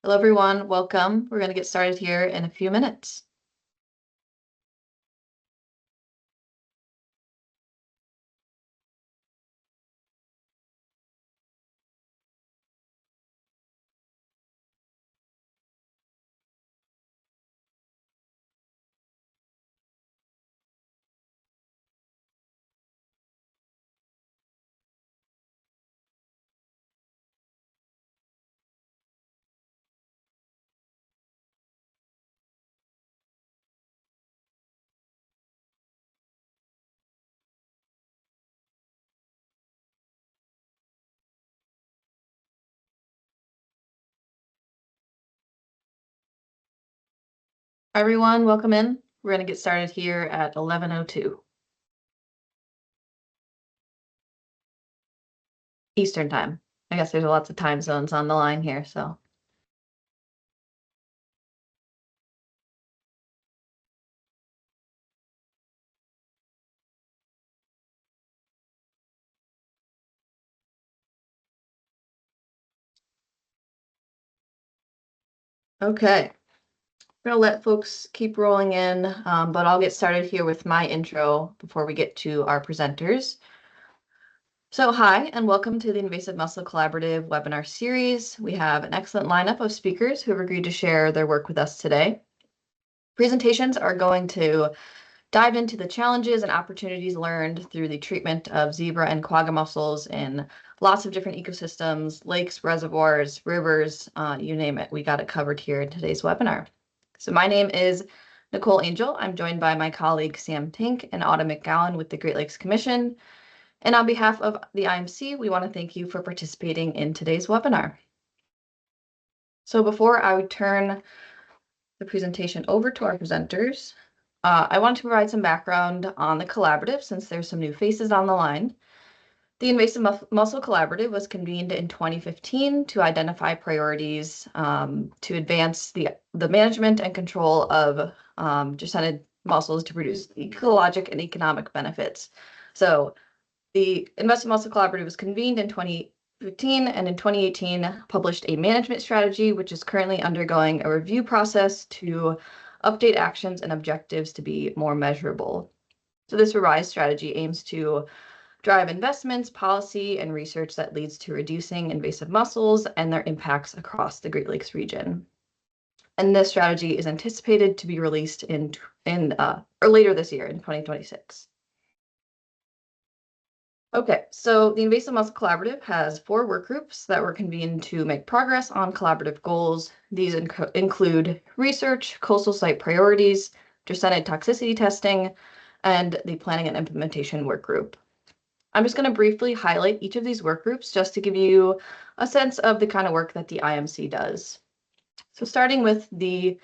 Hello, everyone. Welcome. We're going to get started here in a few minutes. Hi, everyone. Welcome in. We're going to get started here at 11:02 Eastern Time. I guess there's lots of time zones on the line here, so. Okay. We're going to let folks keep rolling in, but I'll get started here with my intro before we get to our presenters. So hi, and welcome to the Invasive Mussel Collaborative webinar series. We have an excellent lineup of speakers who have agreed to share their work with us today. Presentations are going to dive into the challenges and opportunities learned through the treatment of zebra and quagga mussels in lots of different ecosystems, lakes, reservoirs, rivers, you name it. We got it covered here in today's webinar. So my name is Nicole Angel. I'm joined by my colleague Sam Tink and Autumn McGowan with the Great Lakes Commission. And on behalf of the IMC, we want to thank you for participating in today's webinar. So before I would turn the presentation over to our presenters, I wanted to provide some background on the collaborative since there's some new faces on the line. The Invasive Mussel Collaborative was convened in 2015 to identify priorities to advance the management and control of Dreissenids mussels to produce ecologic and economic benefits. So the Invasive Mussel Collaborative was convened in 2015 and in 2018 published a management strategy, which is currently undergoing a review process to update actions and objectives to be more measurable. So this revised strategy aims to drive investments, policy, and research that leads to reducing invasive mussels and their impacts across the Great Lakes region. And this strategy is anticipated to be released or later this year in 2026. Okay, so the Invasive Mussel Collaborative has 4 work groups that were convened to make progress on collaborative goals. These include research, coastal site priorities, Dreissenid toxicity testing, and the planning and implementation work group. I'm just going to briefly highlight each of these work groups just to give you a sense of the kind of work that the IMC does. So starting with the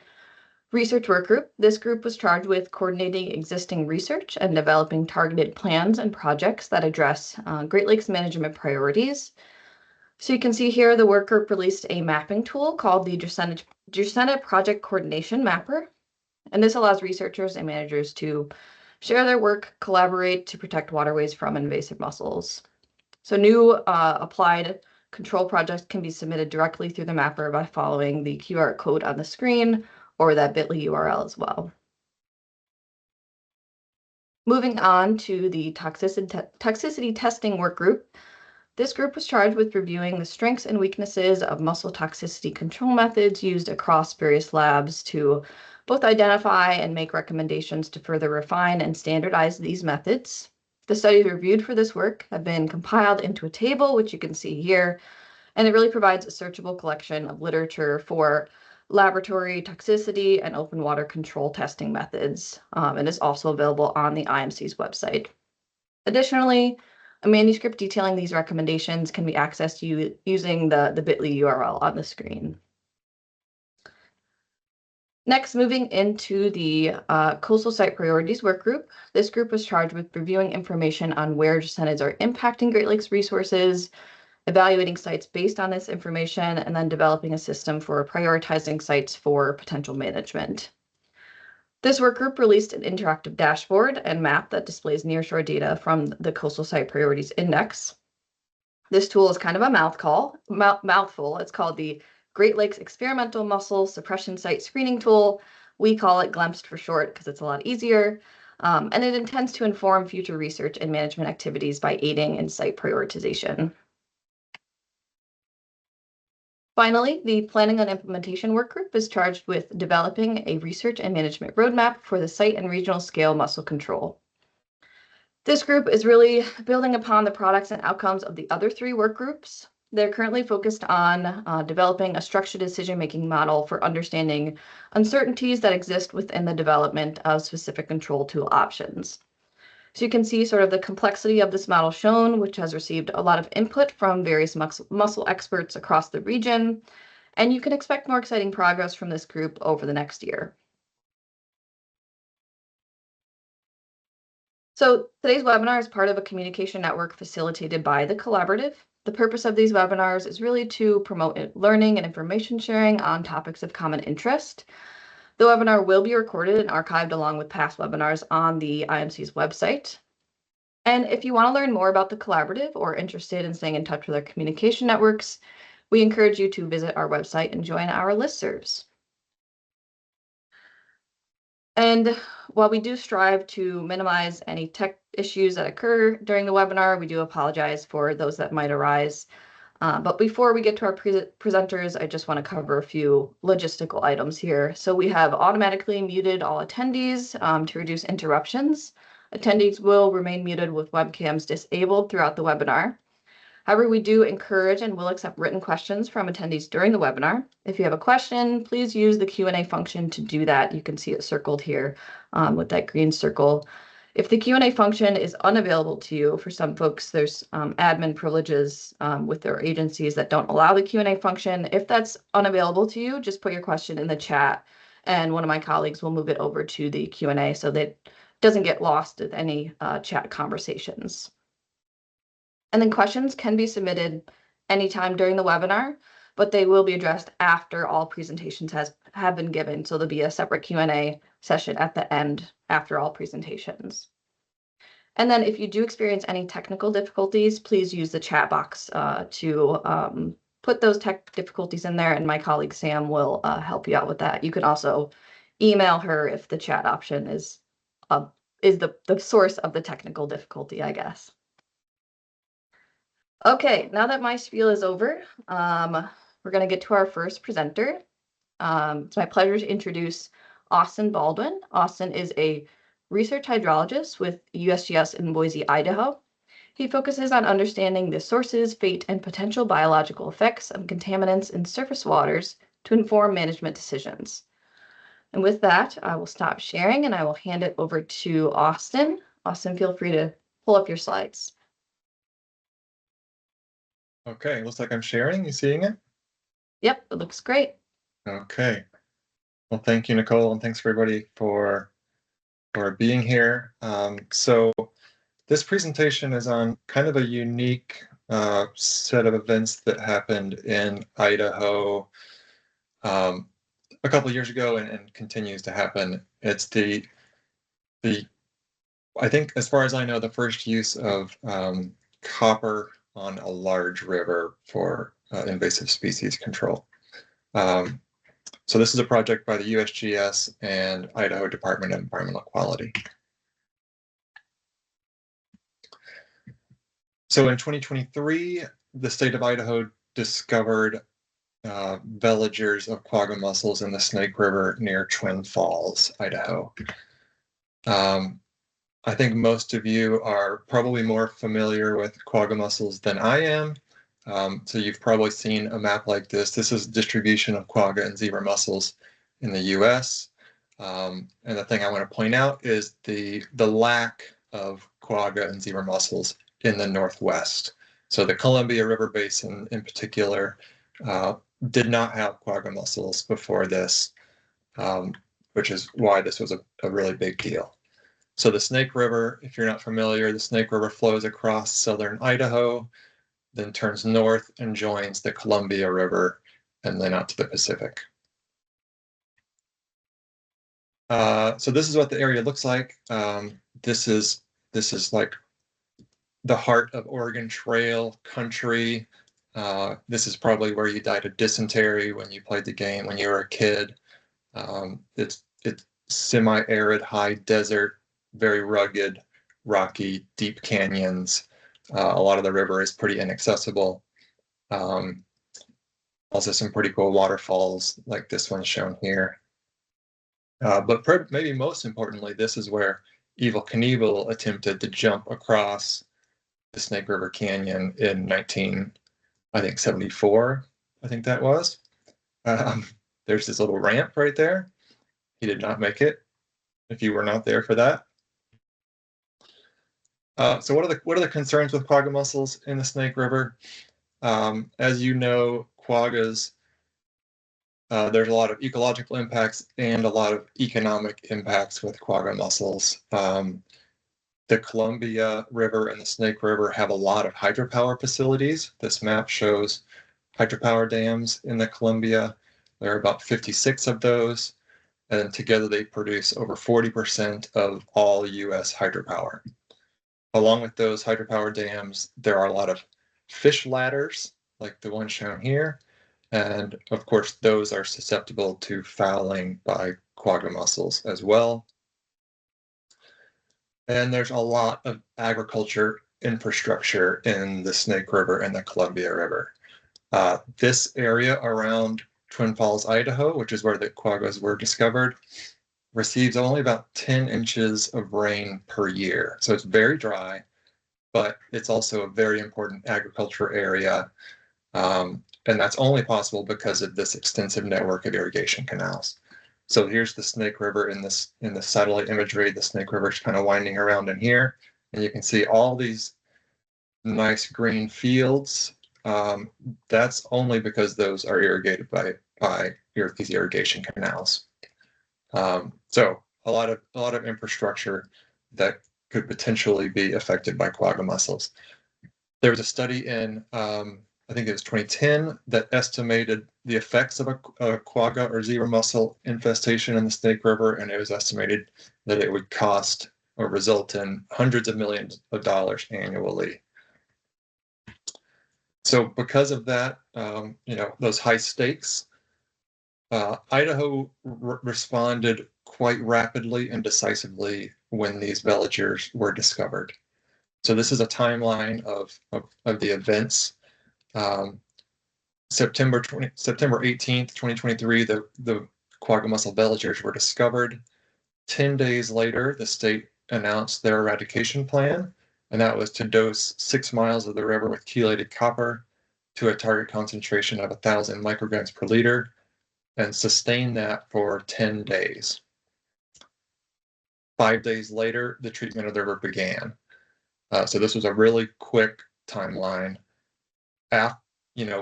research work group, this group was charged with coordinating existing research and developing targeted plans and projects that address Great Lakes management priorities. So you can see here the work group released a mapping tool called the Dreisenid Project Coordination Mapper. And this allows researchers and managers to share their work, collaborate to protect waterways from invasive mussels. So new applied control projects can be submitted directly through the mapper by following the QR code on the screen or that bit.ly URL as well. Moving on to the toxicity testing work group. This group was charged with reviewing the strengths and weaknesses of mussel toxicity control methods used across various labs to both identify and make recommendations to further refine and standardize these methods. The studies reviewed for this work have been compiled into a table, which you can see here, and it really provides a searchable collection of literature for laboratory toxicity and open water control testing methods, and is also available on the IMC's website. Additionally, a manuscript detailing these recommendations can be accessed using the bit.ly URL on the screen. Next, moving into the coastal site priorities work group. This group was charged with reviewing information on where Dreissenids are impacting Great Lakes resources, evaluating sites based on this information, and then developing a system for prioritizing sites for potential management. This work group released an interactive dashboard and map that displays nearshore data from the Coastal Site Priorities Index. This tool is kind of a mouthful. It's called the Great Lakes Experimental Mussel Suppression Site Screening Tool. We call it GLEMST for short because it's a lot easier. And it intends to inform future research and management activities by aiding in site prioritization. Finally, the Planning and Implementation Work Group is charged with developing a research and management roadmap for the site and regional scale mussel control. This group is really building upon the products and outcomes of the other three work groups. They're currently focused on developing a structured decision-making model for understanding uncertainties that exist within the development of specific control tool options. So you can see sort of the complexity of this model shown, which has received a lot of input from various mussel experts across the region, and you can expect more exciting progress from this group over the next year. So today's webinar is part of a communication network facilitated by the Collaborative. The purpose of these webinars is really to promote learning and information sharing on topics of common interest. The webinar will be recorded and archived along with past webinars on the IMC's website. And if you want to learn more about the Collaborative or interested in staying in touch with our communication networks, we encourage you to visit our website and join our listservs. And while we do strive to minimize any tech issues that occur during the webinar, we do apologize for those that might arise. But before we get to our presenters, I just want to cover a few logistical items here. So we have automatically muted all attendees to reduce interruptions. Attendees will remain muted with webcams disabled throughout the webinar. However, we do encourage and will accept written questions from attendees during the webinar. If you have a question, please use the Q&A function to do that. You can see it circled here with that green circle. If the Q&A function is unavailable to you, for some folks, there's admin privileges with their agencies that don't allow the Q&A function. If that's unavailable to you, just put your question in the chat, and one of my colleagues will move it over to the Q&A so that it doesn't get lost with any chat conversations. And then questions can be submitted anytime during the webinar, but they will be addressed after all presentations have been given. So there'll be a separate Q&A session at the end after all presentations. And then if you do experience any technical difficulties, please use the chat box to put those tech difficulties in there, and my colleague Sam will help you out with that. You can also email her if the chat option is the source of the technical difficulty, I guess. Okay, now that my spiel is over, we're going to get to our first presenter. It's my pleasure to introduce Austin Baldwin. Austin is a research hydrologist with USGS in Boise, Idaho. He focuses on understanding the sources, fate, and potential biological effects of contaminants in surface waters to inform management decisions. And with that, I will stop sharing and I will hand it over to Austin. Austin, feel free to pull up your slides. Okay, looks like I'm sharing. You seeing it? Yep, it looks great. Okay. Well, thank you, Nicole, and thanks for everybody for being here. So this presentation is on kind of a unique set of events that happened in Idaho a couple of years ago and continues to happen. It's the I think, as far as I know, the first use of copper on a large river for invasive species control. So this is a project by the USGS and Idaho Department of Environmental Quality. So in 2023, the state of Idaho discovered veligers of quagga mussels in the Snake River near Twin Falls, Idaho. I think most of you are probably more familiar with quagga mussels than I am. So you've probably seen a map like this. This is distribution of quagga and zebra mussels in the US. And the thing I want to point out is the lack of quagga and zebra mussels in the Northwest. So the Columbia River Basin in particular did not have quagga mussels before this, which is why this was a really big deal. So the Snake River, if you're not familiar, the Snake River flows across southern Idaho, then turns north and joins the Columbia River, and then out to the Pacific. So this is what the area looks like. This is like the heart of Oregon Trail country. This is probably where you died of dysentery when you played the game when you were a kid. It's semi-arid, high desert, very rugged, rocky, deep canyons. A lot of the river is pretty inaccessible. Also some pretty cool waterfalls like this one shown here. But maybe most importantly, this is where Evel Knievel attempted to jump across the Snake River Canyon in 1974, I think that was. There's this little ramp right there. He did not make it, if you were not there for that. So what are the concerns with quagga mussels in the Snake River? As you know, quaggas, there's a lot of ecological impacts and a lot of economic impacts with quagga mussels. The Columbia River and the Snake River have a lot of hydropower facilities. This map shows hydropower dams in the Columbia. There are about 56 of those, and together they produce over 40% of all US hydropower. Along with those hydropower dams, there are a lot of fish ladders, like the one shown here, and of course, those are susceptible to fouling by quagga mussels as well. And there's a lot of agriculture infrastructure in the Snake River and the Columbia River. This area around Twin Falls, Idaho, which is where the quaggas were discovered, receives only about 10 inches of rain per year. So it's very dry, but it's also a very important agriculture area. And that's only possible because of this extensive network of irrigation canals. So here's the Snake River in the satellite imagery. The Snake River is kind of winding around in here, and you can see all these nice green fields. That's only because those are irrigated by these irrigation canals. So a lot of infrastructure that could potentially be affected by quagga mussels. There was a study in I think it was 2010 that estimated the effects of a quagga or zebra mussel infestation in the Snake River, and it was estimated that it would cost or result in hundreds of millions of dollars annually. So because of that, those high stakes, Idaho responded quite rapidly and decisively when these veligers were discovered. So this is a timeline of the events. September 18th, 2023, the quagga mussel veligers were discovered. 10 days later, the state announced their eradication plan, and that was to dose 6 miles of the river with chelated copper to a target concentration of 1,000 micrograms per liter and sustain that for 10 days. 5 days later, the treatment of the river began. So this was a really quick timeline.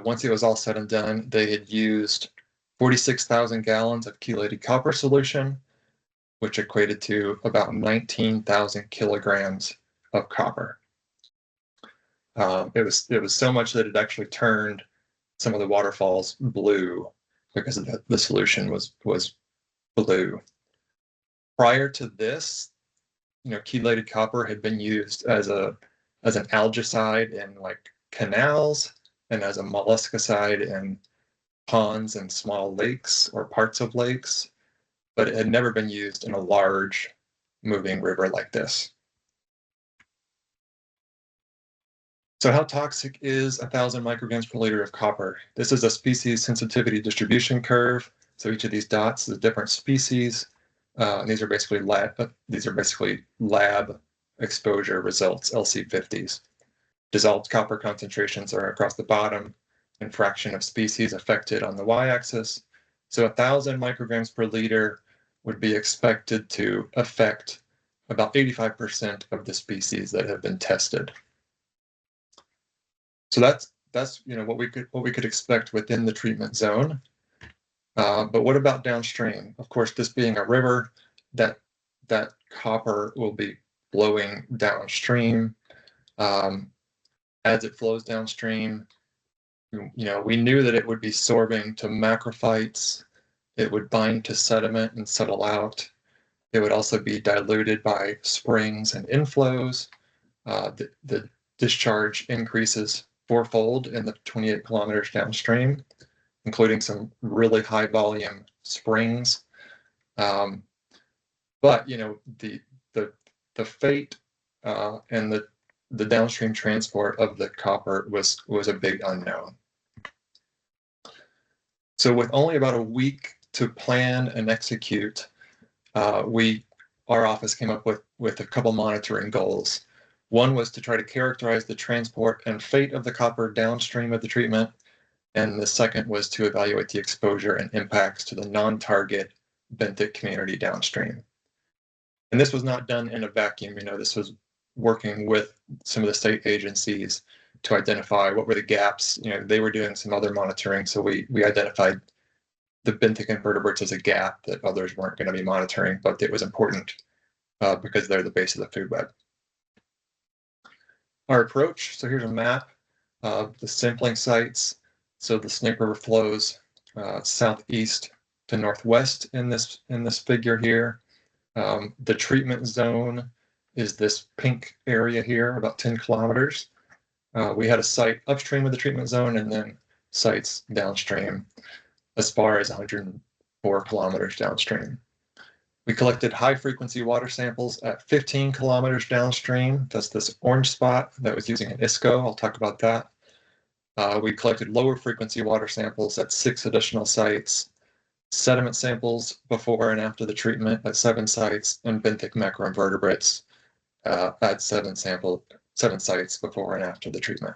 Once it was all said and done, they had used 46,000 gallons of chelated copper solution, which equated to about 19,000 kilograms of copper. It was so much that it actually turned some of the waterfalls blue because the solution was blue. Prior to this, chelated copper had been used as an algicide in like canals and as a molluscicide in ponds and small lakes or parts of lakes, but it had never been used in a large moving river like this. So how toxic is 1,000 micrograms per liter of copper? This is a species sensitivity distribution curve. So each of these dots is a different species. And these are basically lab exposure results, LC50s. Dissolved copper concentrations are across the bottom and fraction of species affected on the y-axis. So 1,000 micrograms per liter would be expected to affect about 85% of the species that have been tested. So that's what we could expect within the treatment zone. But what about downstream? Of course, this being a river, that copper will be flowing downstream. As it flows downstream, we knew that it would be sorbing to macrophytes. It would bind to sediment and settle out. It would also be diluted by springs and inflows. The discharge increases fourfold in the 28 kilometers downstream, including some really high volume springs. But you know, the fate and the downstream transport of the copper was a big unknown. So with only about a week to plan and execute, our office came up with a couple monitoring goals. One was to try to characterize the transport and fate of the copper downstream of the treatment, and the second was to evaluate the exposure and impacts to the non-target benthic community downstream. And this was not done in a vacuum. You know, this was working with some of the state agencies to identify what were the gaps. You know, they were doing some other monitoring, so we identified the benthic invertebrates as a gap that others weren't going to be monitoring, but it was important because they're the base of the food web. Our approach, so here's a map of the sampling sites. So the Snake River flows southeast to northwest in this figure here. The treatment zone is this pink area here, about 10 kilometers. We had a site upstream of the treatment zone and then sites downstream as far as 104 kilometers downstream. We collected high frequency water samples at 15 kilometers downstream. That's this orange spot that was using an ISCO. I'll talk about that. We collected lower frequency water samples at 6 additional sites, sediment samples before and after the treatment at 7 sites, and benthic macroinvertebrates at 7 sites before and after the treatment.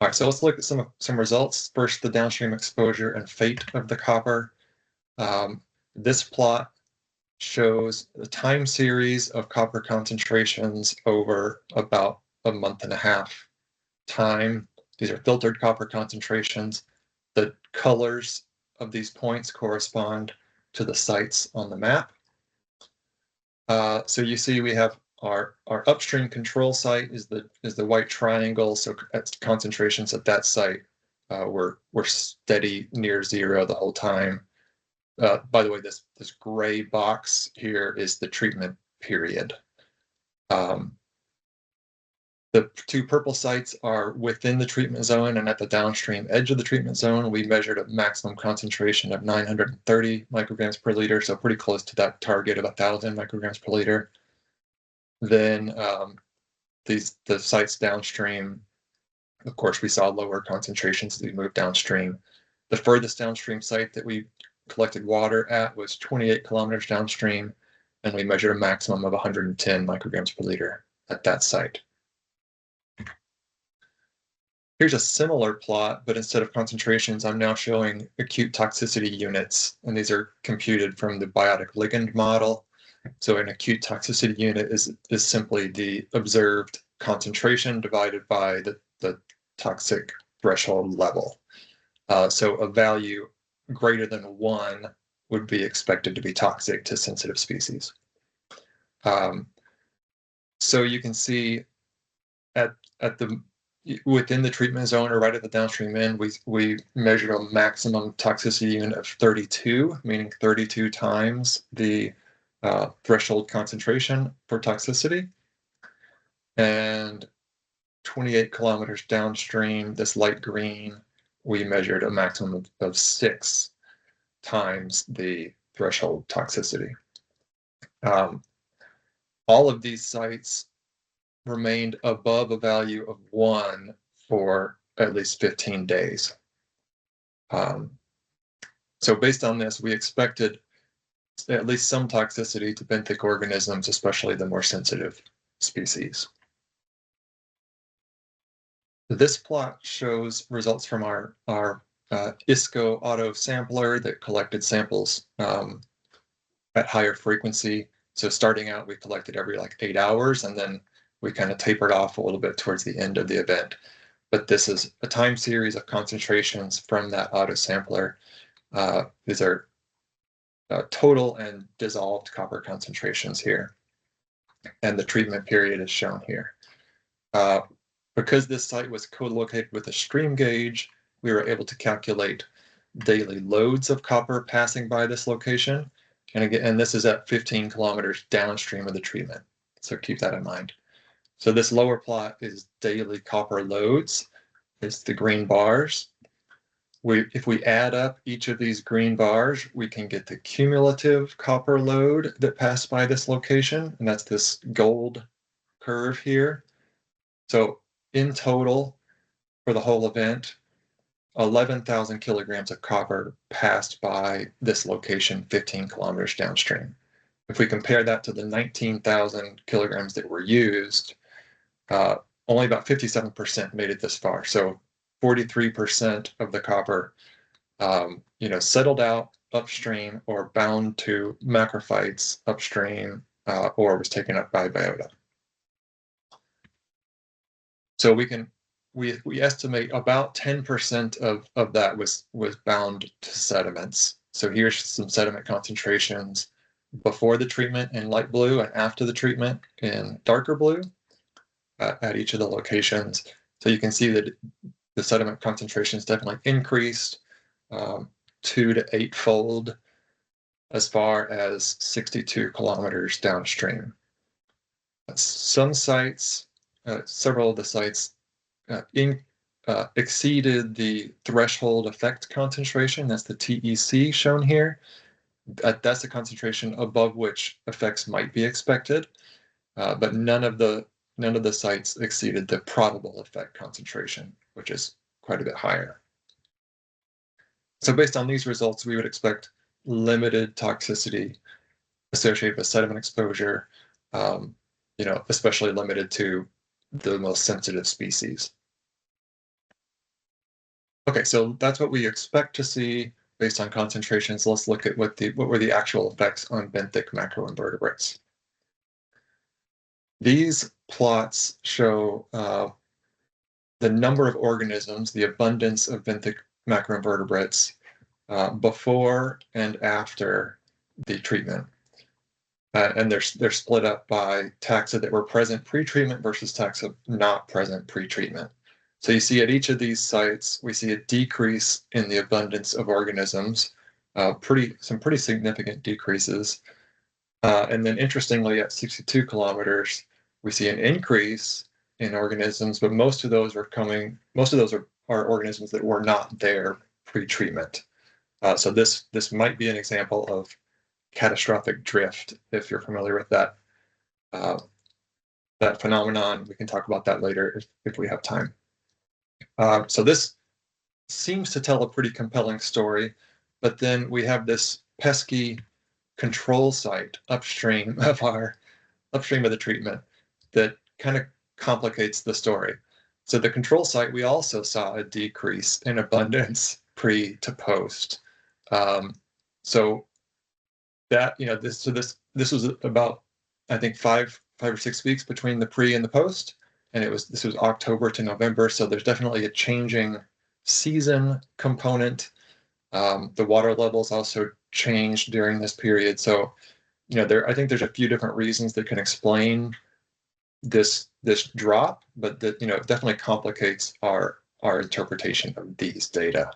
All right, so let's look at some results. First, the downstream exposure and fate of the copper. This plot shows the time series of copper concentrations over about a month and a half time. These are filtered copper concentrations. The colors of these points correspond to the sites on the map. So you see we have our upstream control site is the white triangle. So concentrations at that site were steady near zero the whole time. By the way, this gray box here is the treatment period. The 2 purple sites are within the treatment zone, and at the downstream edge of the treatment zone, we measured a maximum concentration of 930 micrograms per liter, so pretty close to that target of 1,000 micrograms per liter. Then the sites downstream, of course, we saw lower concentrations as we moved downstream. The furthest downstream site that we collected water at was 28 kilometers downstream, and we measured a maximum of 110 micrograms per liter at that site. Here's a similar plot, but instead of concentrations, I'm now showing acute toxicity units, and these are computed from the biotic ligand model. So an acute toxicity unit is simply the observed concentration divided by the toxic threshold level. So a value greater than 1 would be expected to be toxic to sensitive species. So you can see within the treatment zone or right at the downstream end, we measured a maximum toxicity unit of 32, meaning 32 times the threshold concentration for toxicity. And 28 kilometers downstream, this light green, we measured a maximum of 6 times the threshold toxicity. All of these sites remained above a value of 1 for at least 15 days. So based on this, we expected at least some toxicity to benthic organisms, especially the more sensitive species. This plot shows results from our ISCO auto sampler that collected samples at higher frequency. So starting out, we collected every like 8 hours, and then we kind of tapered off a little bit towards the end of the event. But this is a time series of concentrations from that auto sampler. These are total and dissolved copper concentrations here. And the treatment period is shown here. Because this site was co-located with a stream gauge, we were able to calculate daily loads of copper passing by this location. And again, this is at 15 kilometers downstream of the treatment. So keep that in mind. So this lower plot is daily copper loads. It's the green bars. If we add up each of these green bars, we can get the cumulative copper load that passed by this location, and that's this gold curve here. So in total, for the whole event, 11,000 kilograms of copper passed by this location 15 kilometers downstream. If we compare that to the 19,000 kilograms that were used, only about 57% made it this far. So 43% of the copper, settled out upstream or bound to macrophytes upstream, or was taken up by biota. So we estimate about 10% of that was bound to sediments. So here's some sediment concentrations before the treatment in light blue and after the treatment in darker blue at each of the locations. So you can see that the sediment concentrations definitely increased 2 to 8-fold as far as 62 kilometers downstream. Some sites, several of the sites exceeded the threshold effect concentration. That's the TEC shown here. That's the concentration above which effects might be expected, but none of the sites exceeded the probable effect concentration, which is quite a bit higher. So based on these results, we would expect limited toxicity associated with sediment exposure, especially limited to the most sensitive species. Okay, so that's what we expect to see based on concentrations. Let's look at what were the actual effects on benthic macroinvertebrates. These plots show the number of organisms, the abundance of benthic macroinvertebrates before and after the treatment. And they're split up by taxa that were present pre-treatment versus taxa not present pre-treatment. So you see at each of these sites, we see a decrease in the abundance of organisms, some pretty significant decreases. And then interestingly, at 62 kilometers, we see an increase in organisms, but most of those are organisms that were not there pre-treatment. So this might be an example of catastrophic drift, if you're familiar with that phenomenon. We can talk about that later if we have time. So this seems to tell a pretty compelling story, but then we have this pesky control site upstream of the treatment that kind of complicates the story. So the control site, we also saw a decrease in abundance pre to post. So that, this was about, I think, five or 6 weeks between the pre and the post, and this was October to November. So there's definitely a changing season component. The water levels also changed during this period. So, I think there's a few different reasons that can explain this drop, but that, it definitely complicates our interpretation of these data.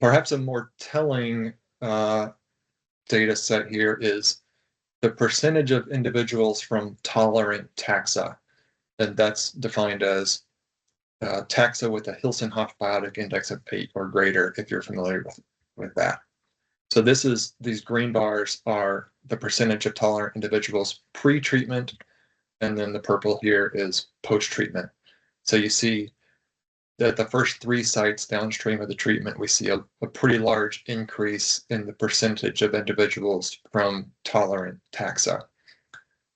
Perhaps a more telling data set here is the percentage of individuals from tolerant taxa, and that's defined as taxa with a Hilsenhoff biotic index of 8 or greater, if you're familiar with that. So these green bars are the percentage of tolerant individuals pre-treatment, and then the purple here is post-treatment. So you see that the first 3 sites downstream of the treatment, we see a pretty large increase in the percentage of individuals from tolerant taxa.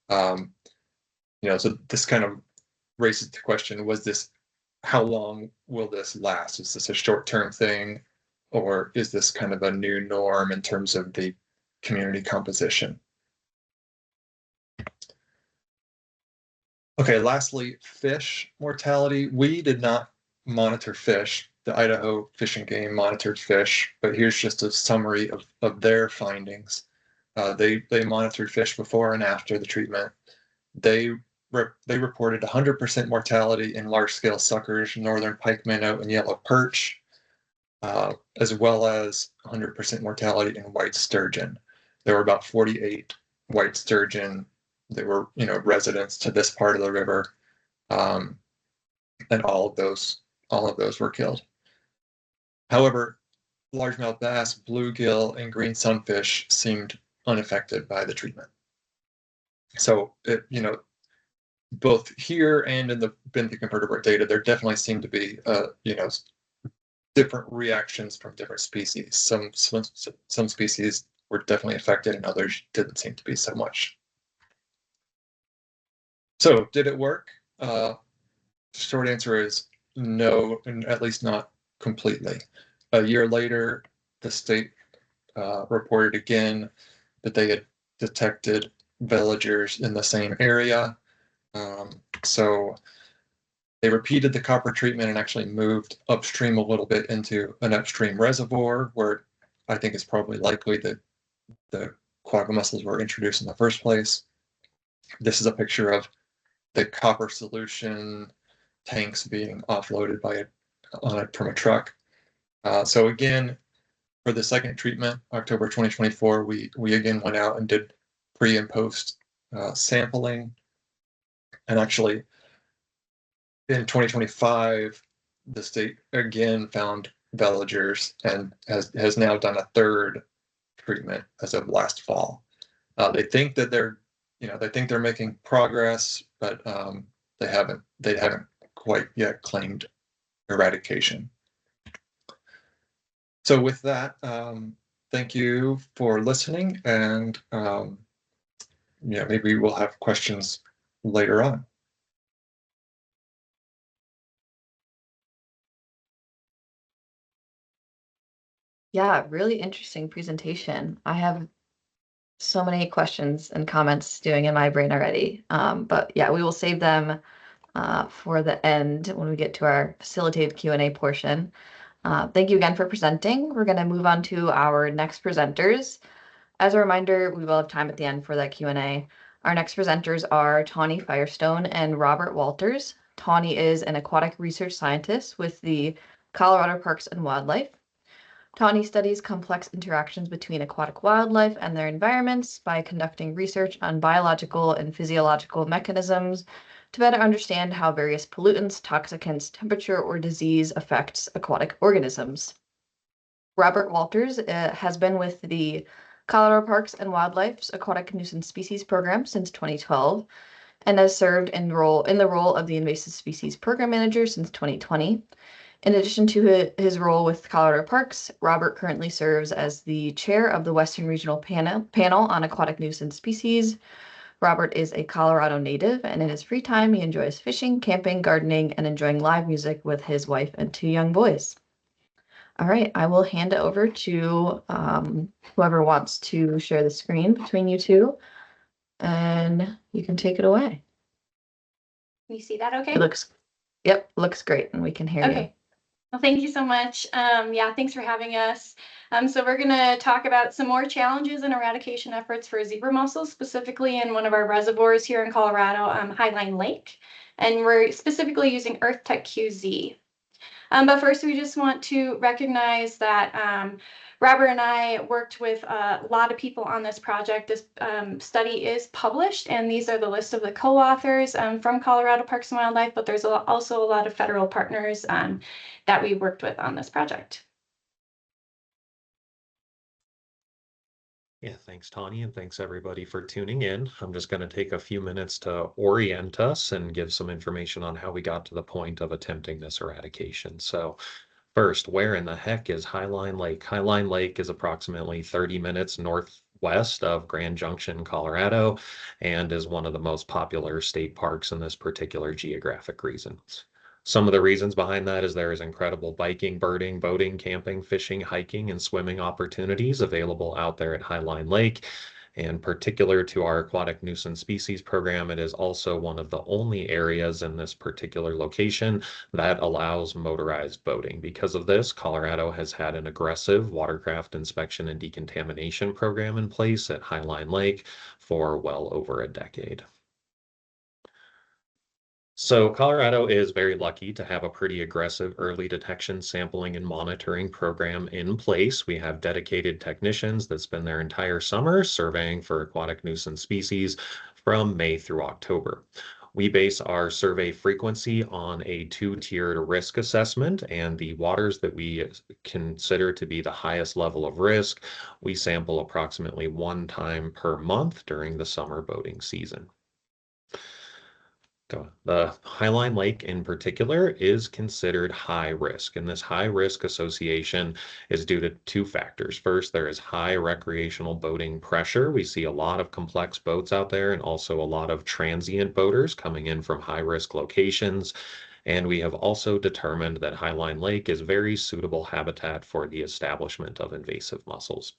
So this kind of raises the question, how long will this last? Is this a short-term thing, or is this kind of a new norm in terms of the community composition? Okay, lastly, fish mortality. We did not monitor fish. The Idaho Fish and Game monitored fish, but here's just a summary of their findings. They monitored fish before and after the treatment. They reported 100% mortality in large-scale suckers, northern pike minnow, and yellow perch, as well as 100% mortality in white sturgeon. There were about 48 white sturgeon they were, residents to this part of the river, and all of those were killed. However, largemouth bass, bluegill, and green sunfish seemed unaffected by the treatment. So, both here and in the benthic invertebrate data, there definitely seem to be, different reactions from different species. Some species were definitely affected, and others didn't seem to be so much. So, did it work? Short answer is no, and at least not completely. A year later, the state reported again that they had detected veligers in the same area. So they repeated the copper treatment and actually moved upstream a little bit into an upstream reservoir where I think it's probably likely that the quagga mussels were introduced in the first place. This is a picture of the copper solution tanks being offloaded from a truck. So again, for the second treatment, October 2024, we again went out and did pre and post sampling. And actually, in 2025, the state again found veligers and has now done a third treatment as of last fall. They think that they're making progress, but they haven't quite yet claimed eradication. So with that, thank you for listening, and maybe we'll have questions later on. Yeah, really interesting presentation. I have so many questions and comments doing in my brain already. But yeah, we will save them for the end when we get to our facilitated Q&A portion. Thank you again for presenting. We're going to move on to our next presenters. As a reminder, we will have time at the end for that Q&A. Our next presenters are Tawny Firestone and Robert Walters. Tawny is an aquatic research scientist with the Colorado Parks and Wildlife. Tawny studies complex interactions between aquatic wildlife and their environments by conducting research on biological and physiological mechanisms to better understand how various pollutants, toxicants, temperature, or disease affects aquatic organisms. Robert Walters has been with the Colorado Parks and Wildlife's Aquatic Nuisance Species Program since 2012 and has served in the role of the Invasive Species Program Manager since 2020. In addition to his role with Colorado Parks, Robert currently serves as the chair of the Western Regional Panel on Aquatic Nuisance Species. Robert is a Colorado native, and in his free time, he enjoys fishing, camping, gardening, and enjoying live music with his wife and 2 young boys. All right, I will hand it over to whoever wants to share the screen between you two, and you can take it away. Can you see that okay? Looks great, and we can hear you. Okay. Well, thank you so much. Yeah, thanks for having us. So we're going to talk about some more challenges and eradication efforts for zebra mussels, specifically in one of our reservoirs here in Colorado, Highline Lake. And we're specifically using EarthTech QZ. But first, we just want to recognize that Robert and I worked with a lot of people on this project. This study is published, and these are the list of the co-authors from Colorado Parks and Wildlife, but there's also a lot of federal partners that we worked with on this project. Yeah, thanks, Tawny, and thanks everybody for tuning in. I'm just going to take a few minutes to orient us and give some information on how we got to the point of attempting this eradication. So first, where in the heck is Highline Lake? Highline Lake is approximately 30 minutes northwest of Grand Junction, Colorado, and is one of the most popular state parks in this particular geographic region. Some of the reasons behind that is there is incredible biking, birding, boating, camping, fishing, hiking, and swimming opportunities available out there at Highline Lake. And particular to our aquatic nuisance species program, it is also one of the only areas in this particular location that allows motorized boating. Because of this, Colorado has had an aggressive watercraft inspection and decontamination program in place at Highline Lake for well over a decade. So Colorado is very lucky to have a pretty aggressive early detection, sampling, and monitoring program in place. We have dedicated technicians that spend their entire summer surveying for aquatic nuisance species from May through October. We base our survey frequency on a two-tiered risk assessment, and the waters that we consider to be the highest level of risk, we sample approximately 1 time per month during the summer boating season. The Highline Lake in particular is considered high risk, and this high risk association is due to 2 factors. First, there is high recreational boating pressure. We see a lot of complex boats out there and also a lot of transient boaters coming in from high risk locations. And we have also determined that Highline Lake is very suitable habitat for the establishment of invasive mussels.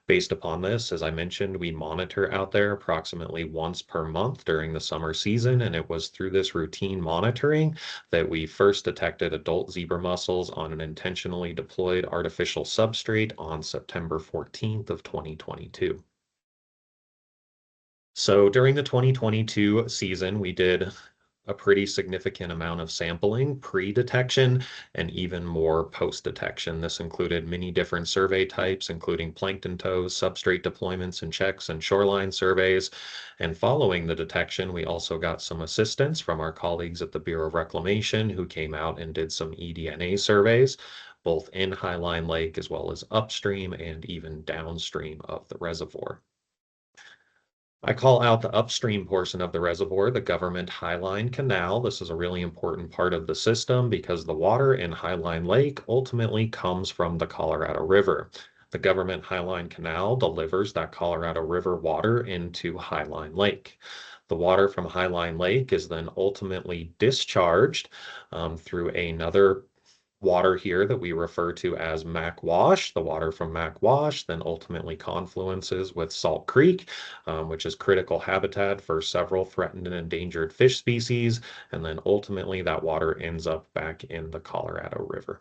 Based upon this, as I mentioned, we monitor out there approximately once per month during the summer season, and it was through this routine monitoring that we first detected adult zebra mussels on an intentionally deployed artificial substrate on September 14th of 2022. So during the 2022 season, we did a pretty significant amount of sampling pre-detection and even more post-detection. This included many different survey types, including plankton tows, substrate deployments and checks, and shoreline surveys. And following the detection, we also got some assistance from our colleagues at the Bureau of Reclamation who came out and did some eDNA surveys, both in Highline Lake as well as upstream and even downstream of the reservoir. I call out the upstream portion of the reservoir, the government Highline Canal. This is a really important part of the system because the water in Highline Lake ultimately comes from the Colorado River. The government Highline Canal delivers that Colorado River water into Highline Lake. The water from Highline Lake is then ultimately discharged through another water here that we refer to as Mac Wash. The water from Mac Wash then ultimately confluences with Salt Creek, which is critical habitat for several threatened and endangered fish species, and then ultimately that water ends up back in the Colorado River.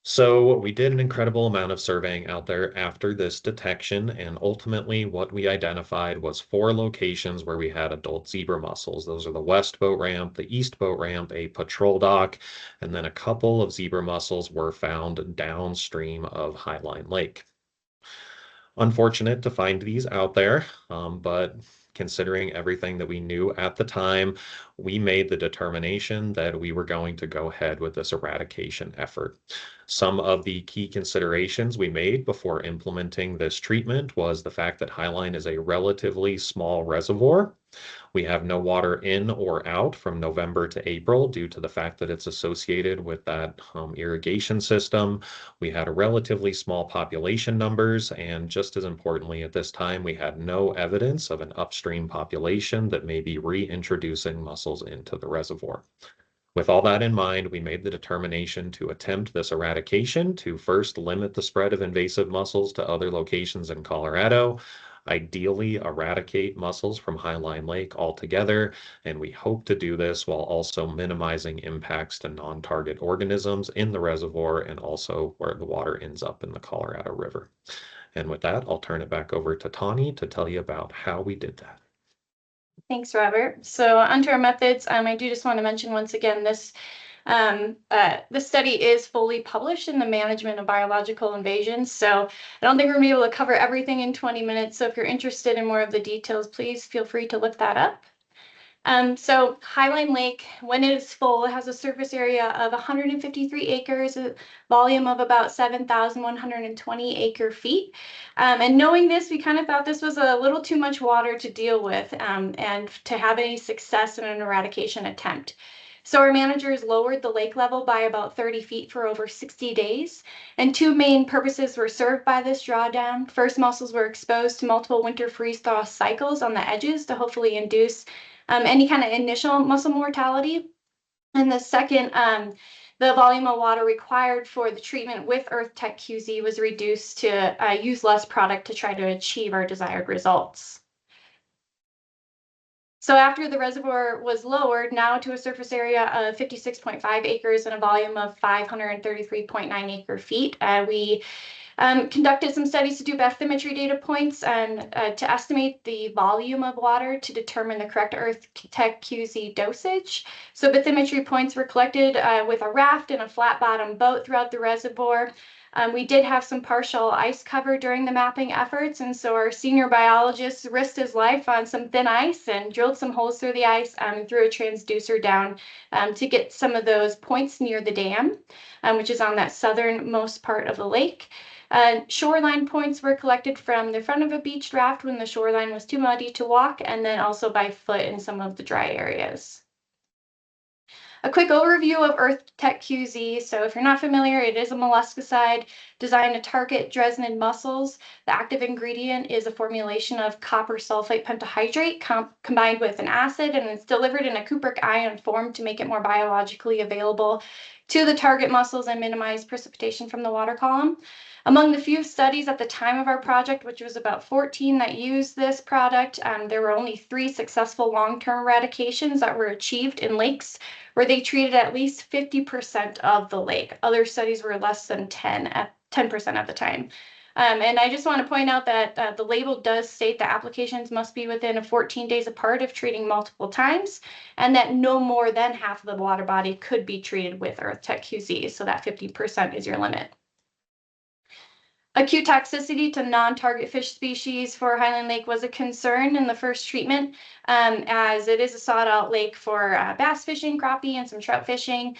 So we did an incredible amount of surveying out there after this detection, and ultimately what we identified was 4 locations where we had adult zebra mussels. Those are the west boat ramp, the east boat ramp, a patrol dock, and then a couple of zebra mussels were found downstream of Highline Lake. Unfortunate to find these out there, but considering everything that we knew at the time, we made the determination that we were going to go ahead with this eradication effort. Some of the key considerations we made before implementing this treatment was the fact that Highline is a relatively small reservoir. We have no water in or out from November to April due to the fact that it's associated with that irrigation system. We had a relatively small population numbers, and just as importantly at this time, we had no evidence of an upstream population that may be reintroducing mussels into the reservoir. With all that in mind, we made the determination to attempt this eradication to first limit the spread of invasive mussels to other locations in Colorado, ideally eradicate mussels from Highline Lake altogether, and we hope to do this while also minimizing impacts to non-target organisms in the reservoir and also where the water ends up in the Colorado River. And with that, I'll turn it back over to Tani to tell you about how we did that. Thanks, Robert. So onto our methods. I do just want to mention once again, this study is fully published in the Management of Biological Invasions. So I don't think we're going to be able to cover everything in 20 minutes. So if you're interested in more of the details, please feel free to look that up. So Highline Lake, when it is full, has a surface area of 153 acres, a volume of about 7,120 acre feet. And knowing this, we kind of thought this was a little too much water to deal with and to have any success in an eradication attempt. So our managers lowered the lake level by about 30 feet for over 60 days. And 2 main purposes were served by this drawdown. First, mussels were exposed to multiple winter freeze-thaw cycles on the edges to hopefully induce any kind of initial mussel mortality. And the second, the volume of water required for the treatment with EarthTech QZ was reduced to use less product to try to achieve our desired results. So after the reservoir was lowered now to a surface area of 56.5 acres and a volume of 533.9 acre feet, we conducted some studies to do bathymetry data points and to estimate the volume of water to determine the correct EarthTech QZ dosage. So bathymetry points were collected with a raft and a flat bottom boat throughout the reservoir. We did have some partial ice cover during the mapping efforts, and so our senior biologist risked his life on some thin ice and drilled some holes through the ice and threw a transducer down to get some of those points near the dam, which is on that southernmost part of the lake. Shoreline points were collected from the front of a beach raft when the shoreline was too muddy to walk, and then also by foot in some of the dry areas. A quick overview of EarthTech QZ. So if you're not familiar, it is a molluscicide designed to target Dreissenid mussels. The active ingredient is a formulation of copper sulfate pentahydrate combined with an acid, and it's delivered in a cupric ion form to make it more biologically available to the target mussels and minimize precipitation from the water column. Among the few studies at the time of our project, which was about 14 that used this product, there were only 3 successful long-term eradications that were achieved in lakes where they treated at least 50% of the lake. Other studies were less than 10% at the time. And I just want to point out that the label does state that applications must be within 14 days apart if treating multiple times, and that no more than half of the water body could be treated with EarthTech QZ, so that 50% is your limit. Acute toxicity to non-target fish species for Highland Lake was a concern in the first treatment, as it is a sought-out lake for bass fishing, crappie, and some trout fishing.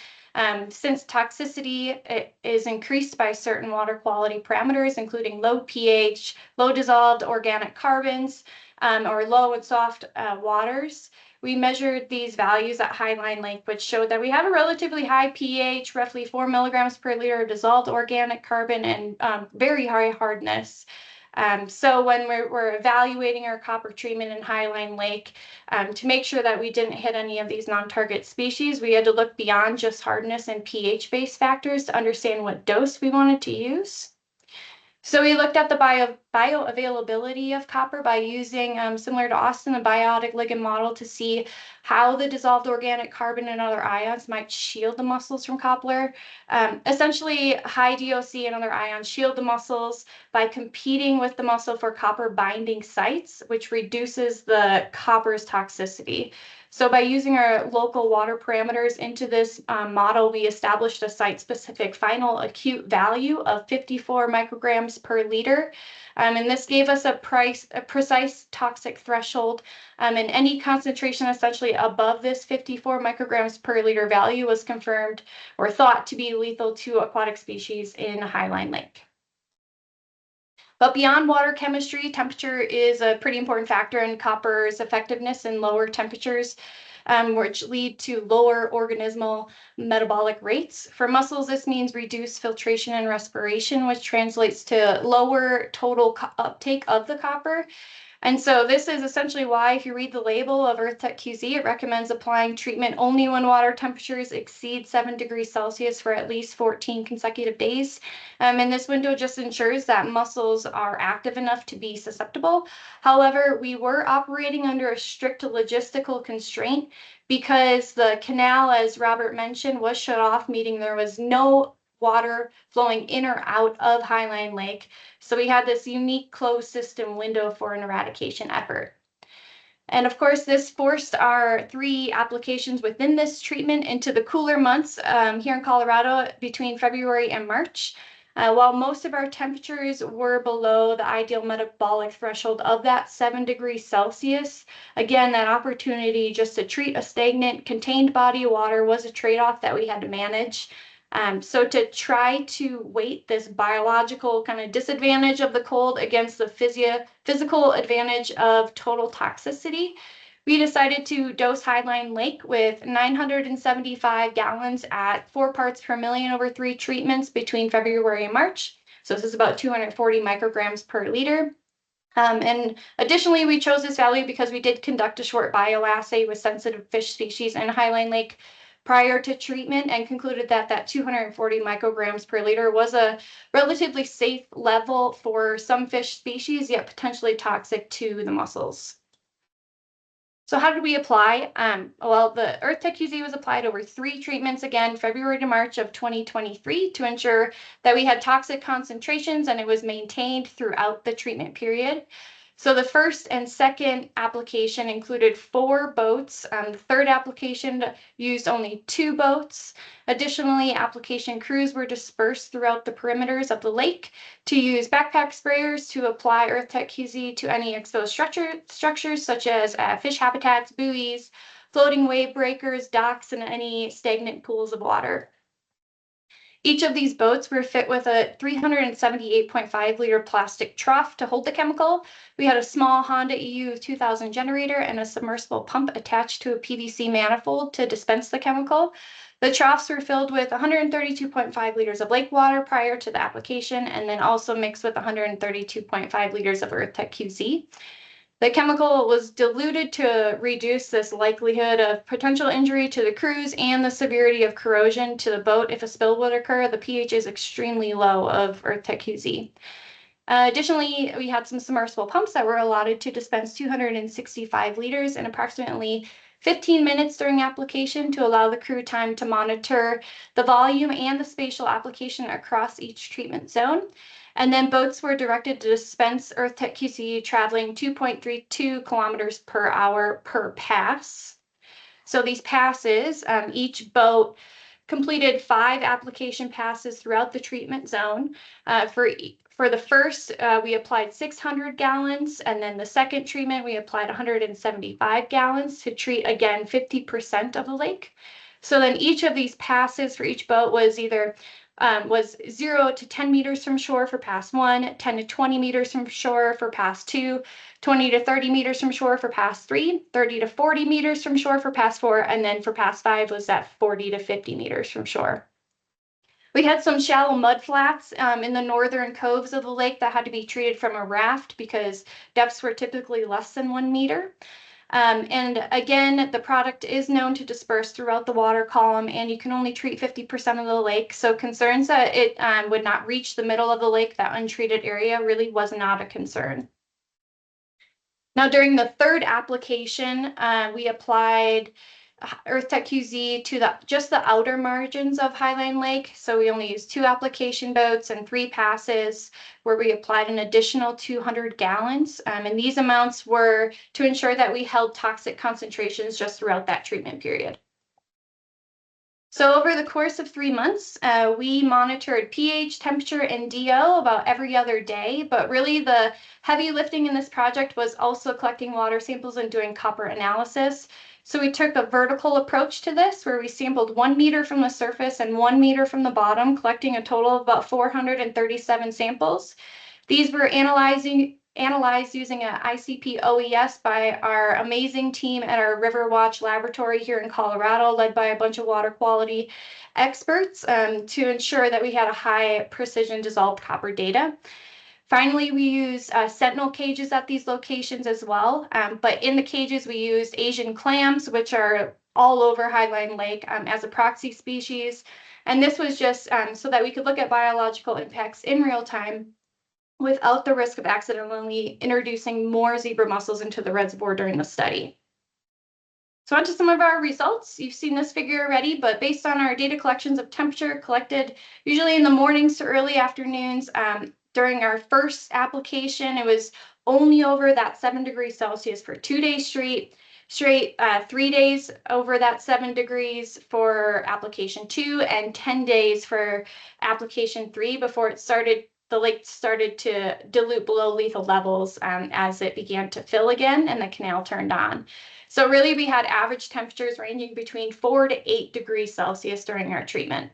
Since toxicity is increased by certain water quality parameters, including low pH, low dissolved organic carbons, or low and soft waters, we measured these values at Highline Lake, which showed that we have a relatively high pH, roughly 4 milligrams per liter dissolved organic carbon, and very high hardness. So when we're evaluating our copper treatment in Highline Lake, to make sure that we didn't hit any of these non-target species, we had to look beyond just hardness and pH-based factors to understand what dose we wanted to use. So we looked at the bioavailability of copper by using, similar to Austin, a biotic ligand model to see how the dissolved organic carbon and other ions might shield the mussels from copper. Essentially, high DOC and other ions shield the mussels by competing with the mussel for copper binding sites, which reduces the copper's toxicity. So by using our local water parameters into this model, we established a site-specific final acute value of 54 micrograms per liter. And this gave us a precise toxic threshold. And any concentration essentially above this 54 micrograms per liter value was confirmed or thought to be lethal to aquatic species in Highline Lake. But beyond water chemistry, temperature is a pretty important factor in copper's effectiveness in lower temperatures, which lead to lower organismal metabolic rates. For mussels, this means reduced filtration and respiration, which translates to lower total uptake of the copper. And so this is essentially why, if you read the label of EarthTech QZ, it recommends applying treatment only when water temperatures exceed 7 degrees Celsius for at least 14 consecutive days. And this window just ensures that mussels are active enough to be susceptible. However, we were operating under a strict logistical constraint because the canal, as Robert mentioned, was shut off, meaning there was no water flowing in or out of Highline Lake. So we had this unique closed system window for an eradication effort. And of course, this forced our 3 applications within this treatment into the cooler months here in Colorado between February and March. While most of our temperatures were below the ideal metabolic threshold of that 7 degrees Celsius, again, that opportunity just to treat a stagnant, contained body of water was a trade-off that we had to manage. So to try to weight this biological kind of disadvantage of the cold against the physical advantage of total toxicity, we decided to dose Highline Lake with 975 gallons at 4 parts per million over 3 treatments between February and March. So this is about 240 micrograms per liter. And additionally, we chose this value because we did conduct a short bioassay with sensitive fish species in Highline Lake prior to treatment and concluded that that 240 micrograms per liter was a relatively safe level for some fish species, yet potentially toxic to the mussels. So how did we apply? Well, the EarthTech QZ was applied over 3 treatments, again, February to March of 2023, to ensure that we had toxic concentrations and it was maintained throughout the treatment period. So the first and second application included 4 boats. The third application used only 2 boats. Additionally, application crews were dispersed throughout the perimeters of the lake to use backpack sprayers to apply EarthTech QZ to any exposed structures such as fish habitats, buoys, floating wave breakers, docks, and any stagnant pools of water. Each of these boats were fit with a 378.5 liter plastic trough to hold the chemical. We had a small Honda EU 2000 generator and a submersible pump attached to a PVC manifold to dispense the chemical. The troughs were filled with 132.5 liters of lake water prior to the application, and then also mixed with 132.5 liters of EarthTech QZ. The chemical was diluted to reduce this likelihood of potential injury to the crews and the severity of corrosion to the boat if a spill would occur. The pH is extremely low of EarthTech QZ. Additionally, we had some submersible pumps that were allotted to dispense 265 liters in approximately 15 minutes during application to allow the crew time to monitor the volume and the spatial application across each treatment zone. And then boats were directed to dispense EarthTech QZ traveling 2.32 kilometers per hour per pass. So these passes, each boat completed 5 application passes throughout the treatment zone. For the first, we applied 600 gallons, and then the second treatment, we applied 175 gallons to treat, again, 50% of the lake. So then each of these passes for each boat was either 0 to 10 meters from shore for pass 1, 10 to 20 meters from shore for pass 2, 20 to 30 meters from shore for pass 3, 30 to 40 meters from shore for pass 4, and then for pass 5 was that 40 to 50 meters from shore. We had some shallow mud flats in the northern coves of the lake that had to be treated from a raft because depths were typically less than 1 meter. And again, the product is known to disperse throughout the water column, and you can only treat 50% of the lake. So concerns that it would not reach the middle of the lake, that untreated area, really was not a concern. Now, during the third application, we applied EarthTech QZ to just the outer margins of Highline Lake. So we only used 2 application boats and 3 passes where we applied an additional 200 gallons. And these amounts were to ensure that we held toxic concentrations just throughout that treatment period. So over the course of 3 months, we monitored pH, temperature, and DO about every other day, but really the heavy lifting in this project was also collecting water samples and doing copper analysis. So we took a vertical approach to this, where we sampled 1 meter from the surface and 1 meter from the bottom, collecting a total of about 437 samples. These were analyzed using an ICP OES by our amazing team at our River Watch laboratory here in Colorado, led by a bunch of water quality experts to ensure that we had a high precision dissolved copper data. Finally, we used sentinel cages at these locations as well, but in the cages we used Asian clams, which are all over Highline Lake as a proxy species. And this was just so that we could look at biological impacts in real time without the risk of accidentally introducing more zebra mussels into the reservoir during the study. So on to some of our results. You've seen this figure already, but based on our data collections of temperature collected usually in the mornings to early afternoons, during our first application, it was only over that 7 degrees Celsius for 2 days straight, 3 days over that 7 degrees for application 2, and 10 days for application 3 before the lake started to dilute below lethal levels as it began to fill again and the canal turned on. So really we had average temperatures ranging between 4 to 8 degrees Celsius during our treatment.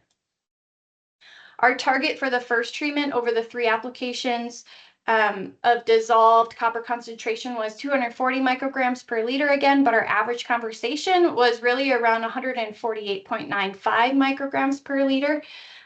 Our target for the first treatment over the 3 applications of dissolved copper concentration was 240 micrograms per liter again, but our average conversation was really around 148.95 micrograms per liter.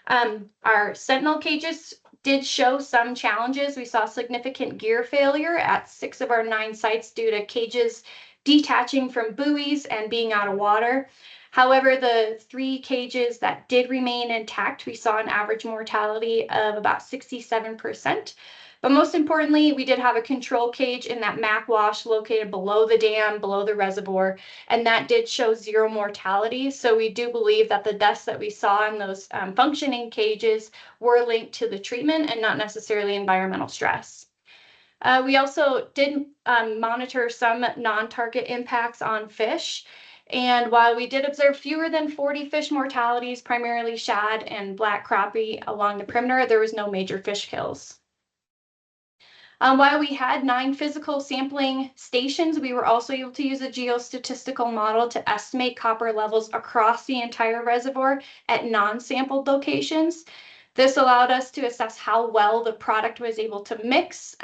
Our sentinel cages did show some challenges. We saw significant gear failure at 6 of our 9 sites due to cages detaching from buoys and being out of water. However, the 3 cages that did remain intact, we saw an average mortality of about 67%. But most importantly, we did have a control cage in that MAC wash located below the dam, below the reservoir, and that did show 0 mortality. So we do believe that the deaths that we saw in those functioning cages were linked to the treatment and not necessarily environmental stress. We also did monitor some non-target impacts on fish. And while we did observe fewer than 40 fish mortalities, primarily shad and black crappie along the perimeter, there was no major fish kills. While we had 9 physical sampling stations, we were also able to use a geostatistical model to estimate copper levels across the entire reservoir at non-sampled locations. This allowed us to assess how well the product was able to mix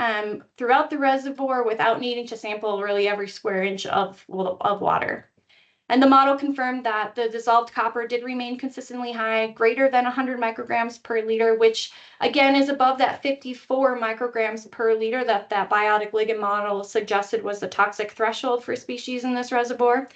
throughout the reservoir without needing to sample really every square inch of water. And the model confirmed that the dissolved copper did remain consistently high, greater than 100 micrograms per liter, which again is above that 54 micrograms per liter that biotic ligand model suggested was the toxic threshold for species in this reservoir.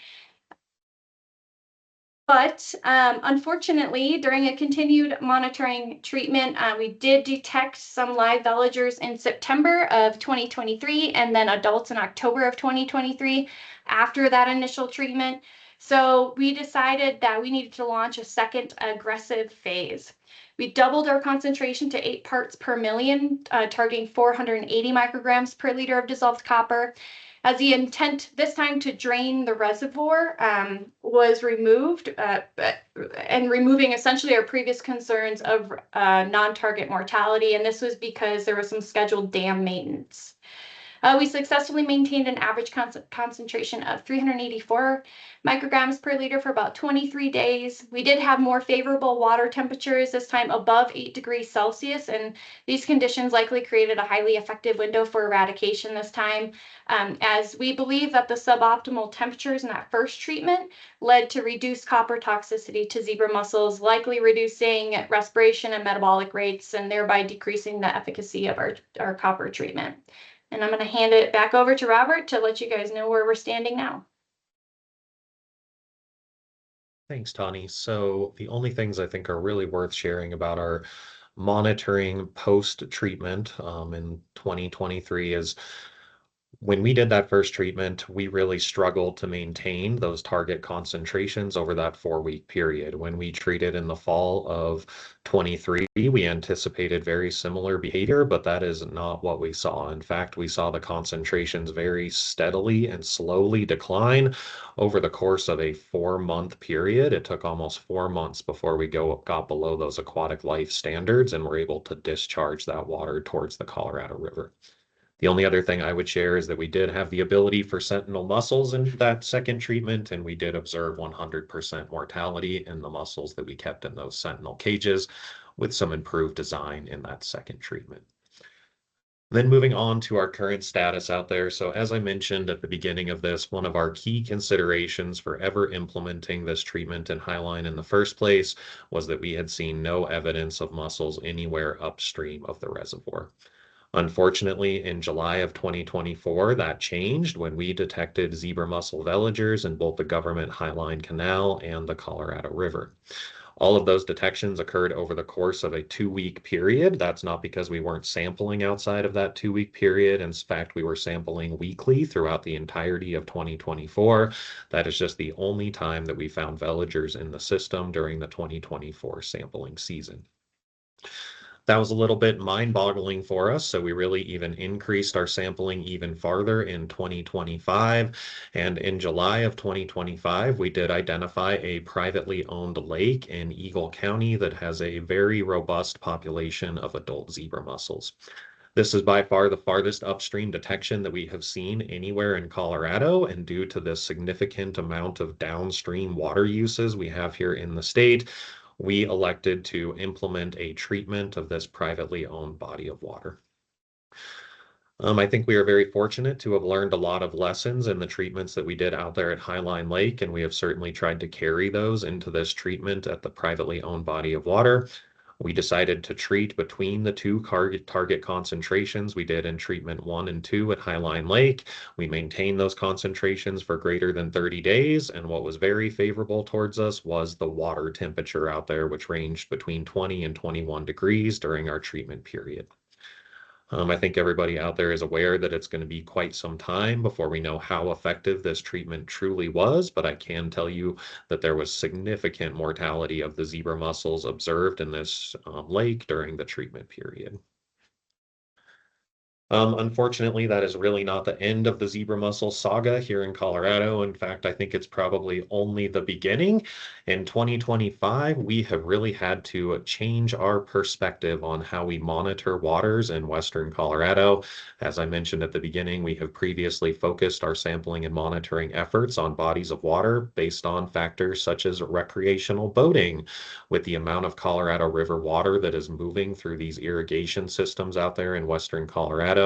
But unfortunately, during a continued monitoring treatment, we did detect some live villagers in September of 2023 and then adults in October of 2023 after that initial treatment. So we decided that we needed to launch a second aggressive phase. We doubled our concentration to 8 parts per million, targeting 480 micrograms per liter of dissolved copper. As the intent this time to drain the reservoir was removed, and removing essentially our previous concerns of non-target mortality, and this was because there was some scheduled dam maintenance. We successfully maintained an average concentration of 384 micrograms per liter for about 23 days. We did have more favorable water temperatures, this time above 8 degrees Celsius, and these conditions likely created a highly effective window for eradication this time, as we believe that the suboptimal temperatures in that first treatment led to reduced copper toxicity to zebra mussels, likely reducing respiration and metabolic rates and thereby decreasing the efficacy of our copper treatment. And I'm going to hand it back over to Robert to let you guys know where we're standing now. Thanks, Tani. So the only things I think are really worth sharing about our monitoring post-treatment in 2023 is when we did that first treatment, we really struggled to maintain those target concentrations over that 4-week period. When we treated in the fall of 23, we anticipated very similar behavior, but that is not what we saw. In fact, we saw the concentrations very steadily and slowly decline over the course of a 4-month period. It took almost 4 months before we got below those aquatic life standards and were able to discharge that water towards the Colorado River. The only other thing I would share is that we did have the ability for sentinel mussels in that second treatment, and we did observe 100% mortality in the mussels that we kept in those sentinel cages with some improved design in that second treatment. Then moving on to our current status out there. So as I mentioned at the beginning of this, one of our key considerations for ever implementing this treatment in Highline in the first place was that we had seen no evidence of mussels anywhere upstream of the reservoir. Unfortunately, in July of 2024, that changed when we detected zebra mussel veligers in both the government Highline Canal and the Colorado River. All of those detections occurred over the course of a 2-week period. That's not because we weren't sampling outside of that 2-week period. In fact, we were sampling weekly throughout the entirety of 2024. That is just the only time that we found veligers in the system during the 2024 sampling season. That was a little bit mind-boggling for us, so we really even increased our sampling even farther in 2025. And in July of 2025, we did identify a privately owned lake in Eagle County that has a very robust population of adult zebra mussels. This is by far the farthest upstream detection that we have seen anywhere in Colorado, and due to the significant amount of downstream water uses we have here in the state, we elected to implement a treatment of this privately owned body of water. I think we are very fortunate to have learned a lot of lessons in the treatments that we did out there at Highline Lake, and we have certainly tried to carry those into this treatment at the privately owned body of water. We decided to treat between the two target concentrations we did in treatment 1 and 2 at Highline Lake. We maintained those concentrations for greater than 30 days, and what was very favorable towards us was the water temperature out there, which ranged between 20 and 21 degrees during our treatment period. I think everybody out there is aware that it's going to be quite some time before we know how effective this treatment truly was, but I can tell you that there was significant mortality of the zebra mussels observed in this lake during the treatment period. Unfortunately, that is really not the end of the zebra mussel saga here in Colorado. In fact, I think it's probably only the beginning. In 2025, we have really had to change our perspective on how we monitor waters in Western Colorado. As I mentioned at the beginning, we have previously focused our sampling and monitoring efforts on bodies of water based on factors such as recreational boating. With the amount of Colorado River water that is moving through these irrigation systems out there in Western Colorado,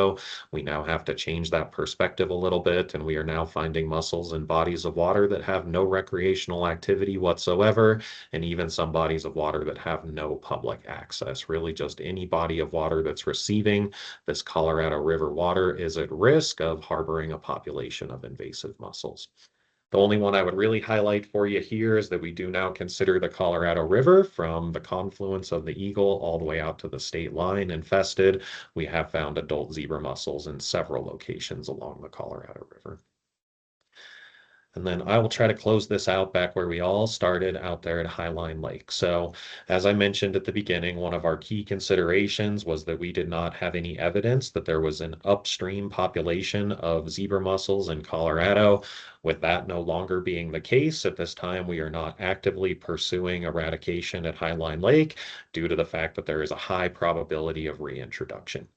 we now have to change that perspective a little bit, and we are now finding mussels in bodies of water that have no recreational activity whatsoever, and even some bodies of water that have no public access. Really, just any body of water that's receiving this Colorado River water is at risk of harboring a population of invasive mussels. The only one I would really highlight for you here is that we do now consider the Colorado River from the confluence of the Eagle all the way out to the state line infested. We have found adult zebra mussels in several locations along the Colorado River. And then I will try to close this out back where we all started out there at Highline Lake. So as I mentioned at the beginning, one of our key considerations was that we did not have any evidence that there was an upstream population of zebra mussels in Colorado. With that no longer being the case, at this time we are not actively pursuing eradication at Highline Lake due to the fact that there is a high probability of reintroduction.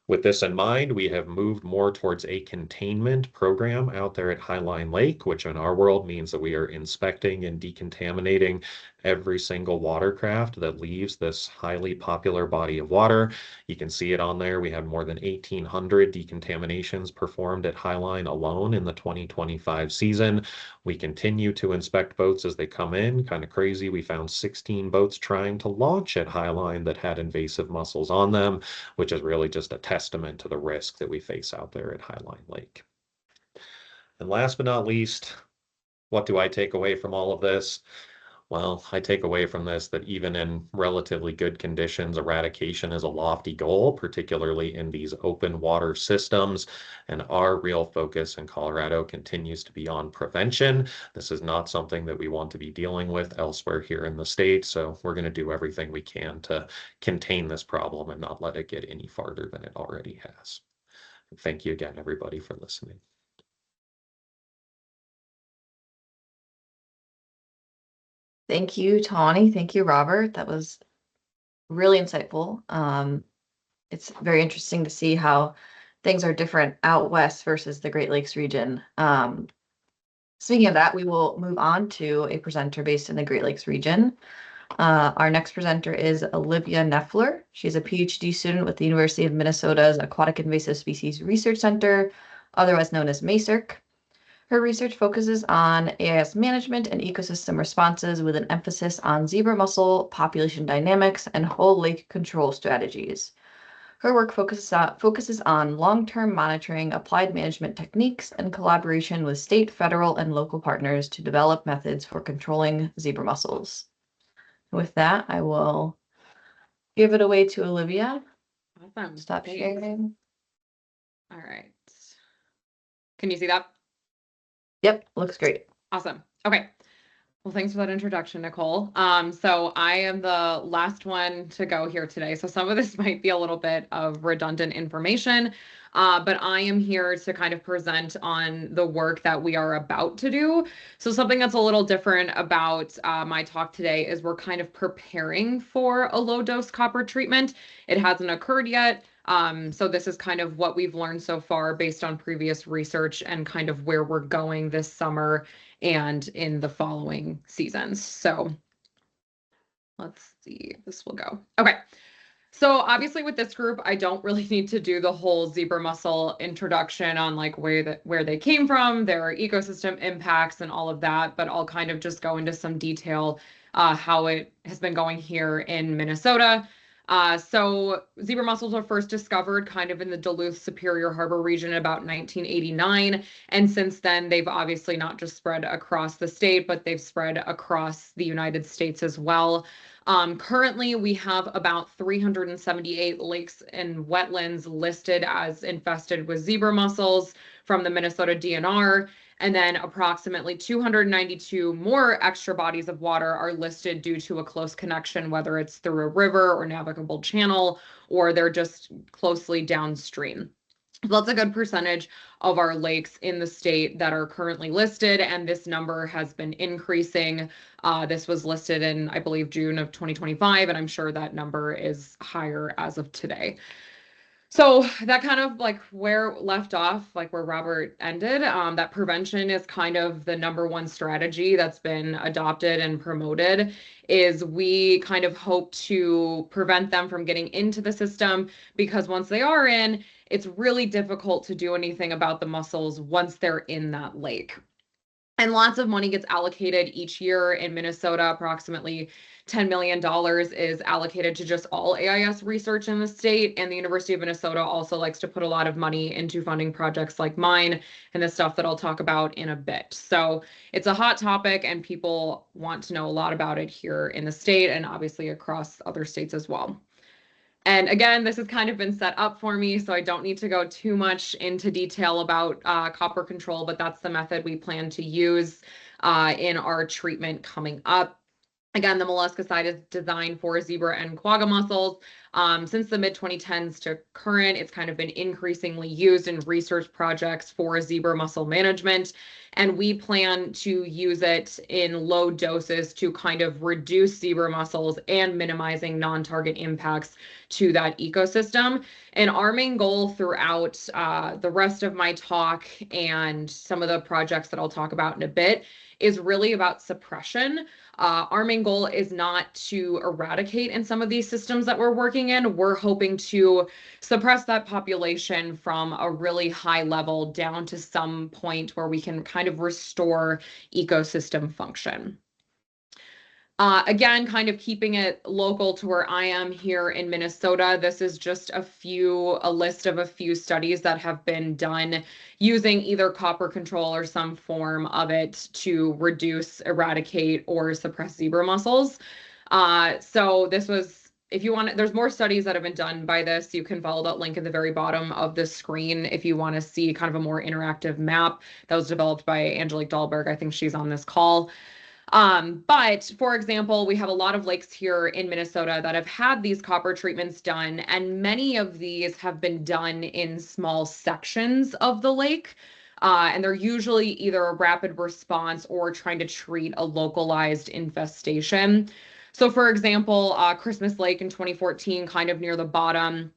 With this in mind, we have moved more towards a containment program out there at Highline Lake, which in our world means that we are inspecting and decontaminating every single watercraft that leaves this highly popular body of water. You can see it on there. We had more than 1,800 decontaminations performed at Highline alone in the 2025 season. We continue to inspect boats as they come in. Kind of crazy. We found 16 boats trying to launch at Highline that had invasive mussels on them, which is really just a testament to the risk that we face out there at Highline Lake. And last but not least, what do I take away from all of this? Well, I take away from this that even in relatively good conditions, eradication is a lofty goal, particularly in these open water systems. And our real focus in Colorado continues to be on prevention. This is not something that we want to be dealing with elsewhere here in the state. So we're going to do everything we can to contain this problem and not let it get any farther than it already has. Thank you again, everybody, for listening. Thank you, Tawny. Thank you, Robert. That was really insightful. It's very interesting to see how things are different out west versus the Great Lakes region. Speaking of that, we will move on to a presenter based in the Great Lakes region. Our next presenter is Olivia Neffler. She's a PhD student with the University of Minnesota's Aquatic Invasive Species Research Center, otherwise known as MASERC. Her research focuses on AIS management and ecosystem responses with an emphasis on zebra mussel population dynamics and whole lake control strategies. Her work focuses on long-term monitoring, applied management techniques, and collaboration with state, federal, and local partners to develop methods for controlling zebra mussels. With that, I will give it away to Olivia. Awesome. Stop Thanks. sharing. All right. Can you see that? Yep, looks great. Awesome. Okay. Well, thanks for that introduction, Nicole. So I am the last one to go here today. So some of this might be a little bit of redundant information, but I am here to kind of present on the work that we are about to do. So something that's a little different about my talk today is we're kind of preparing for a low dose copper treatment. It hasn't occurred yet. So this is kind of what we've learned so far based on previous research and kind of where we're going this summer and in the following seasons. So let's see if this will go. Okay. So obviously with this group, I don't really need to do the whole zebra mussel introduction on like where they came from, their ecosystem impacts and all of that, but I'll kind of just go into some detail how it has been going here in Minnesota. So zebra mussels were first discovered kind of in the Duluth Superior Harbor region about 1989. And since then, they've obviously not just spread across the state, but they've spread across the United States as well. Currently, we have about 378 lakes and wetlands listed as infested with zebra mussels from the Minnesota DNR. And then approximately 292 more extra bodies of water are listed due to a close connection, whether it's through a river or navigable channel, or they're just closely downstream. So that's a good percentage of our lakes in the state that are currently listed, and this number has been increasing. This was listed in, I believe, June of 2025, and I'm sure that number is higher as of today. So that kind of like where left off, like where Robert ended, that prevention is kind of the number one strategy that's been adopted and promoted, is we kind of hope to prevent them from getting into the system, because once they are in, it's really difficult to do anything about the mussels once they're in that lake. And lots of money gets allocated each year in Minnesota. Approximately $10 million is allocated to just all AIS research in the state. And the University of Minnesota also likes to put a lot of money into funding projects like mine and the stuff that I'll talk about in a bit. So it's a hot topic and people want to know a lot about it here in the state and obviously across other states as well. And again, this has kind of been set up for me, so I don't need to go too much into detail about copper control, but that's the method we plan to use in our treatment coming up. Again, the molluscicide is designed for zebra and quagga mussels. Since the mid-2010s to current, it's kind of been increasingly used in research projects for zebra mussel management. And we plan to use it in low doses to kind of reduce zebra mussels and minimizing non-target impacts to that ecosystem. And our main goal throughout the rest of my talk and some of the projects that I'll talk about in a bit is really about suppression. Our main goal is not to eradicate in some of these systems that we're working in. We're hoping to suppress that population from a really high level down to some point where we can kind of restore ecosystem function. Again, kind of keeping it local to where I am here in Minnesota. This is just a list of a few studies that have been done using either copper control or some form of it to reduce, eradicate, or suppress zebra mussels. So this was, if you want, there's more studies that have been done by this. You can follow that link at the very bottom of the screen if you want to see kind of a more interactive map that was developed by Angelique Dahlberg. I think she's on this call. But for example, we have a lot of lakes here in Minnesota that have had these copper treatments done, and many of these have been done in small sections of the lake. And they're usually either a rapid response or trying to treat a localized infestation. So for example, Christmas Lake in 2014, kind of near the bottom,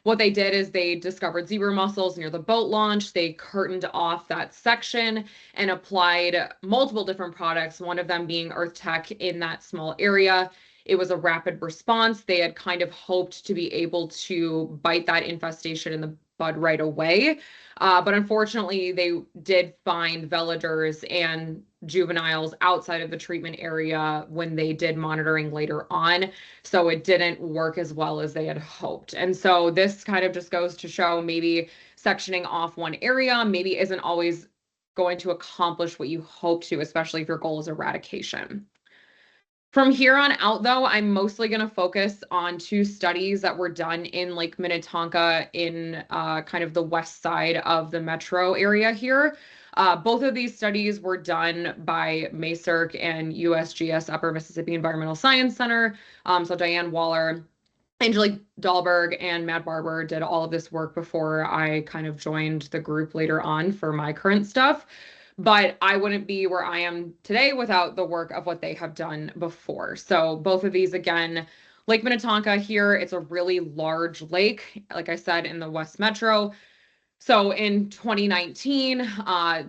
what they did is they discovered zebra mussels near the boat launch. They curtained off that section and applied multiple different products, one of them being Earth Tech in that small area. It was a rapid response. They had kind of hoped to be able to bite that infestation in the bud right away. But unfortunately, they did find veladers and juveniles outside of the treatment area when they did monitoring later on. So it didn't work as well as they had hoped. And so this kind of just goes to show maybe sectioning off one area maybe isn't always going to accomplish what you hope to, especially if your goal is eradication. From here on out, though, I'm mostly going to focus on two studies that were done in Lake Minnetonka in kind of the west side of the metro area here. Both of these studies were done by MASERC and USGS Upper Mississippi Environmental Science Center. So Diane Waller, Angelique Dahlberg, and Matt Barber did all of this work before I kind of joined the group later on for my current stuff. But I wouldn't be where I am today without the work of what they have done before. So both of these, again, Lake Minnetonka here, it's a really large lake, like I said, in the West Metro. So in 2019,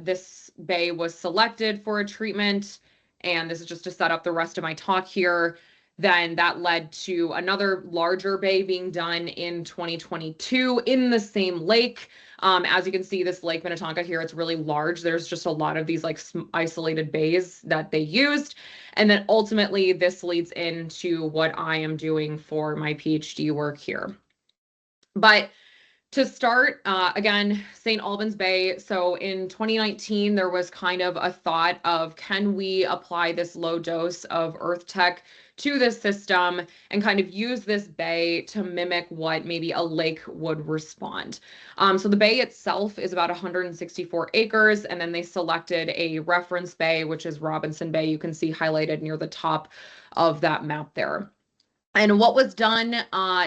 this bay was selected for a treatment, and this is just to set up the rest of my talk here. Then that led to another larger bay being done in 2022 in the same lake. As you can see, this Lake Minnetonka here, it's really large. There's just a lot of these like isolated bays that they used. And then ultimately this leads into what I am doing for my PhD work here. But to start, again, St. Albans Bay. So in 2019, there was kind of a thought of, can we apply this low dose of Earth Tech to this system and kind of use this bay to mimic what maybe a lake would respond. So the bay itself is about 164 acres, and then they selected a reference bay, which is Robinson Bay. You can see highlighted near the top of that map there. And what was done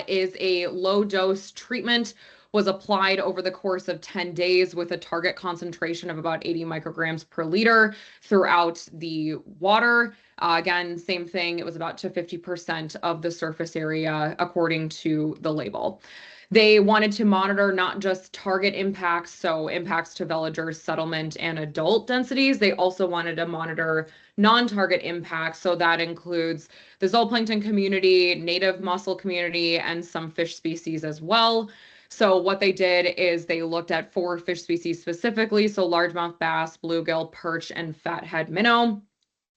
is a low dose treatment was applied over the course of 10 days with a target concentration of about 80 micrograms per liter throughout the water. Again, same thing, it was about to 50% of the surface area according to the label. They wanted to monitor not just target impacts, so impacts to villagers, settlement, and adult densities. They also wanted to monitor non-target impacts, so that includes the zooplankton community, native mussel community, and some fish species as well. So what they did is they looked at 4 fish species specifically, so largemouth bass, bluegill, perch, and fathead minnow.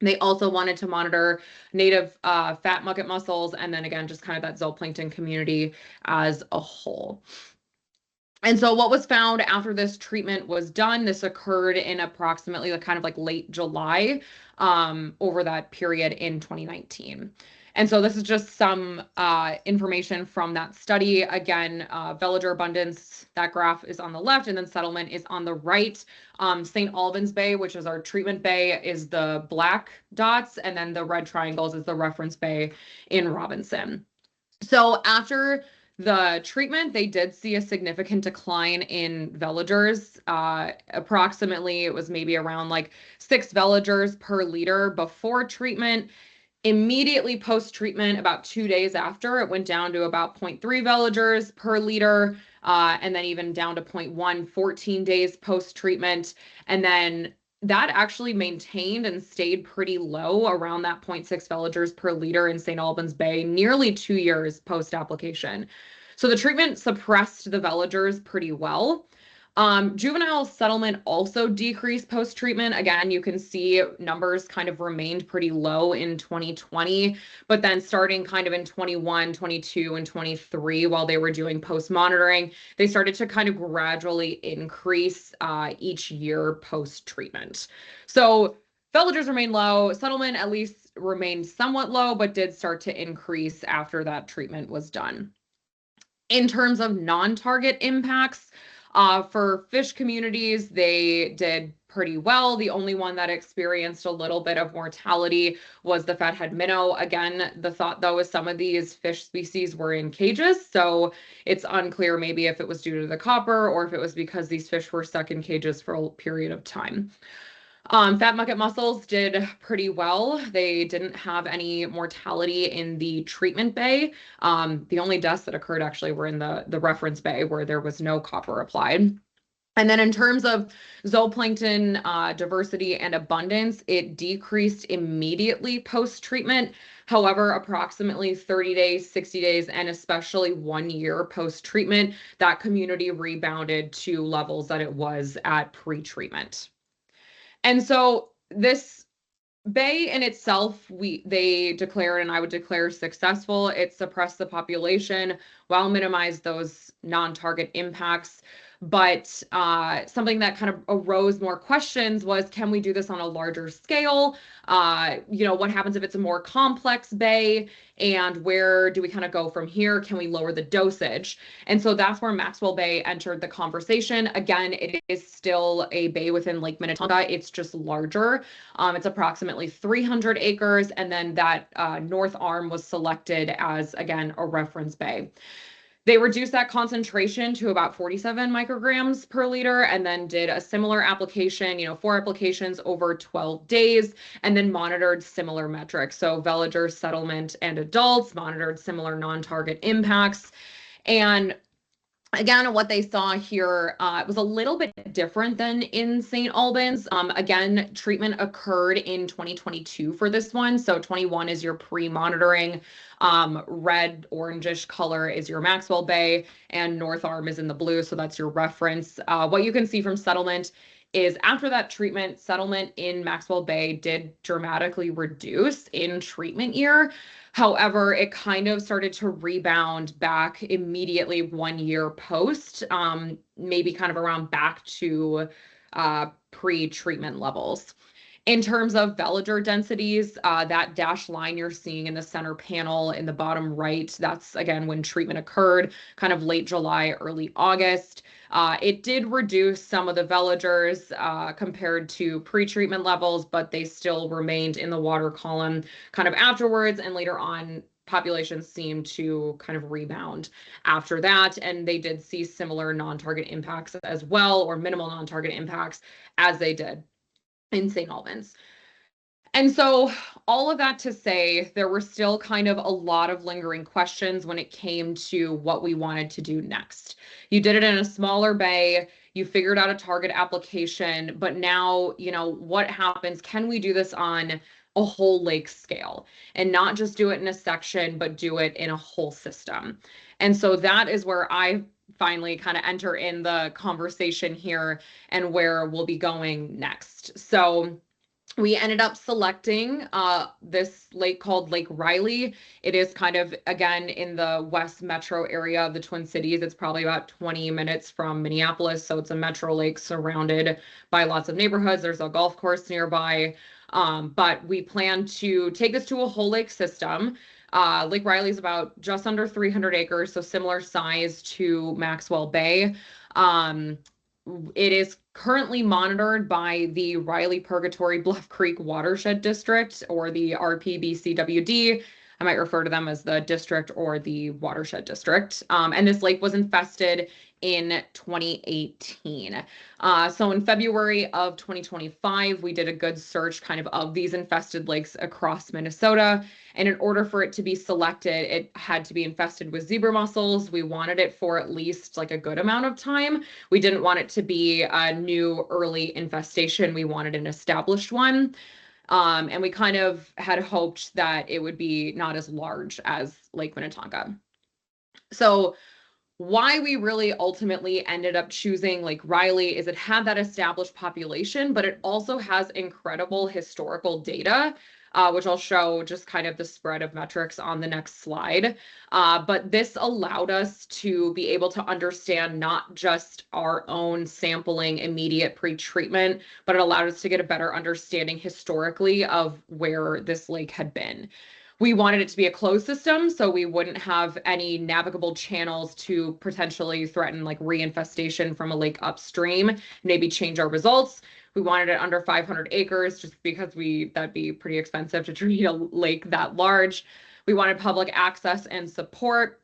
They also wanted to monitor native fat mucket mussels, and then again, just kind of that zooplankton community as a whole. And so what was found after this treatment was done, this occurred in approximately kind of like late July over that period in 2019. And so this is just some information from that study. Again, villager abundance, that graph is on the left, and then settlement is on the right. St. Albans Bay, which is our treatment bay, is the black dots, and then the red triangles is the reference bay in Robinson. So after the treatment, they did see a significant decline in villagers. Approximately, it was maybe around like 6 villagers per liter before treatment. Immediately post-treatment, about 2 days after, it went down to about 0.3 villagers per liter, and then even down to 0.1 14 days post-treatment. And then that actually maintained and stayed pretty low around that 0.6 villagers per liter in St. Albans Bay, nearly 2 years post-application. So the treatment suppressed the villagers pretty well. Juvenile settlement also decreased post-treatment. Again, you can see numbers kind of remained pretty low in 2020, but then starting kind of in 21, 22, and 23, while they were doing post-monitoring, they started to kind of gradually increase each year post-treatment. So villagers remained low, settlement at least remained somewhat low, but did start to increase after that treatment was done. In terms of non-target impacts, for fish communities, they did pretty well. The only one that experienced a little bit of mortality was the fathead minnow. Again, the thought though is some of these fish species were in cages, so it's unclear maybe if it was due to the copper or if it was because these fish were stuck in cages for a period of time. Fat mucket mussels did pretty well. They didn't have any mortality in the treatment bay. The only deaths that occurred actually were in the reference bay where there was no copper applied. And then in terms of zooplankton diversity and abundance, it decreased immediately post-treatment. However, approximately 30 days, 60 days, and especially 1 year post-treatment, that community rebounded to levels that it was at pre-treatment. And so this bay in itself, they declared, and I would declare successful. It suppressed the population while minimized those non-target impacts. But something that kind of arose more questions was, can we do this on a larger scale? What happens if it's a more complex bay? And where do we kind of go from here? Can we lower the dosage? And so that's where Maxwell Bay entered the conversation. Again, it is still a bay within Lake Minnetonka. It's just larger. It's approximately 300 acres. And then that north arm was selected as, again, a reference bay. They reduced that concentration to about 47 micrograms per liter and then did a similar application, 4 applications over 12 days, and then monitored similar metrics. So villagers, settlement, and adults monitored similar non-target impacts. And again, what they saw here was a little bit different than in St. Albans. Again, treatment occurred in 2022 for this one. So 21 is your pre-monitoring. Red, orangish color is your Maxwell Bay, and North Arm is in the blue. So that's your reference. What you can see from settlement is after that treatment, settlement in Maxwell Bay did dramatically reduce in treatment year. However, it kind of started to rebound back immediately 1 year post, maybe kind of around back to pre-treatment levels. In terms of villager densities, that dashed line you're seeing in the center panel in the bottom right, that's again when treatment occurred, kind of late July, early August. It did reduce some of the villagers compared to pre-treatment levels, but they still remained in the water column kind of afterwards and later on populations seemed to kind of rebound after that. And they did see similar non-target impacts as well, or minimal non-target impacts as they did in St. Albans. And so all of that to say, there were still kind of a lot of lingering questions when it came to what we wanted to do next. You did it in a smaller bay, you figured out a target application, but now, you know, what happens? Can we do this on a whole lake scale and not just do it in a section, but do it in a whole system? And so that is where I finally kind of enter in the conversation here and where we'll be going next. So we ended up selecting this lake called Lake Riley. It is kind of, again, in the West Metro area of the Twin Cities. It's probably about 20 minutes from Minneapolis. So it's a metro lake surrounded by lots of neighborhoods. There's a golf course nearby. But we plan to take this to a whole lake system. Lake Riley is about just under 300 acres, so similar size to Maxwell Bay. It is currently monitored by the Riley Purgatory Bluff Creek Watershed District, or the RPBCWD. I might refer to them as the district or the watershed district. And this lake was infested in 2018. So in February of 2025, we did a good search kind of these infested lakes across Minnesota. And in order for it to be selected, it had to be infested with zebra mussels. We wanted it for at least like a good amount of time. We didn't want it to be a new early infestation. We wanted an established one. And we kind of had hoped that it would be not as large as Lake Minnetonka. So why we really ultimately ended up choosing Lake Riley is it had that established population, but it also has incredible historical data, which I'll show just kind of the spread of metrics on the next slide. But this allowed us to be able to understand not just our own sampling immediate pre-treatment, but it allowed us to get a better understanding historically of where this lake had been. We wanted it to be a closed system, so we wouldn't have any navigable channels to potentially threaten like reinfestation from a lake upstream, maybe change our results. We wanted it under 500 acres just because that'd be pretty expensive to treat a lake that large. We wanted public access and support.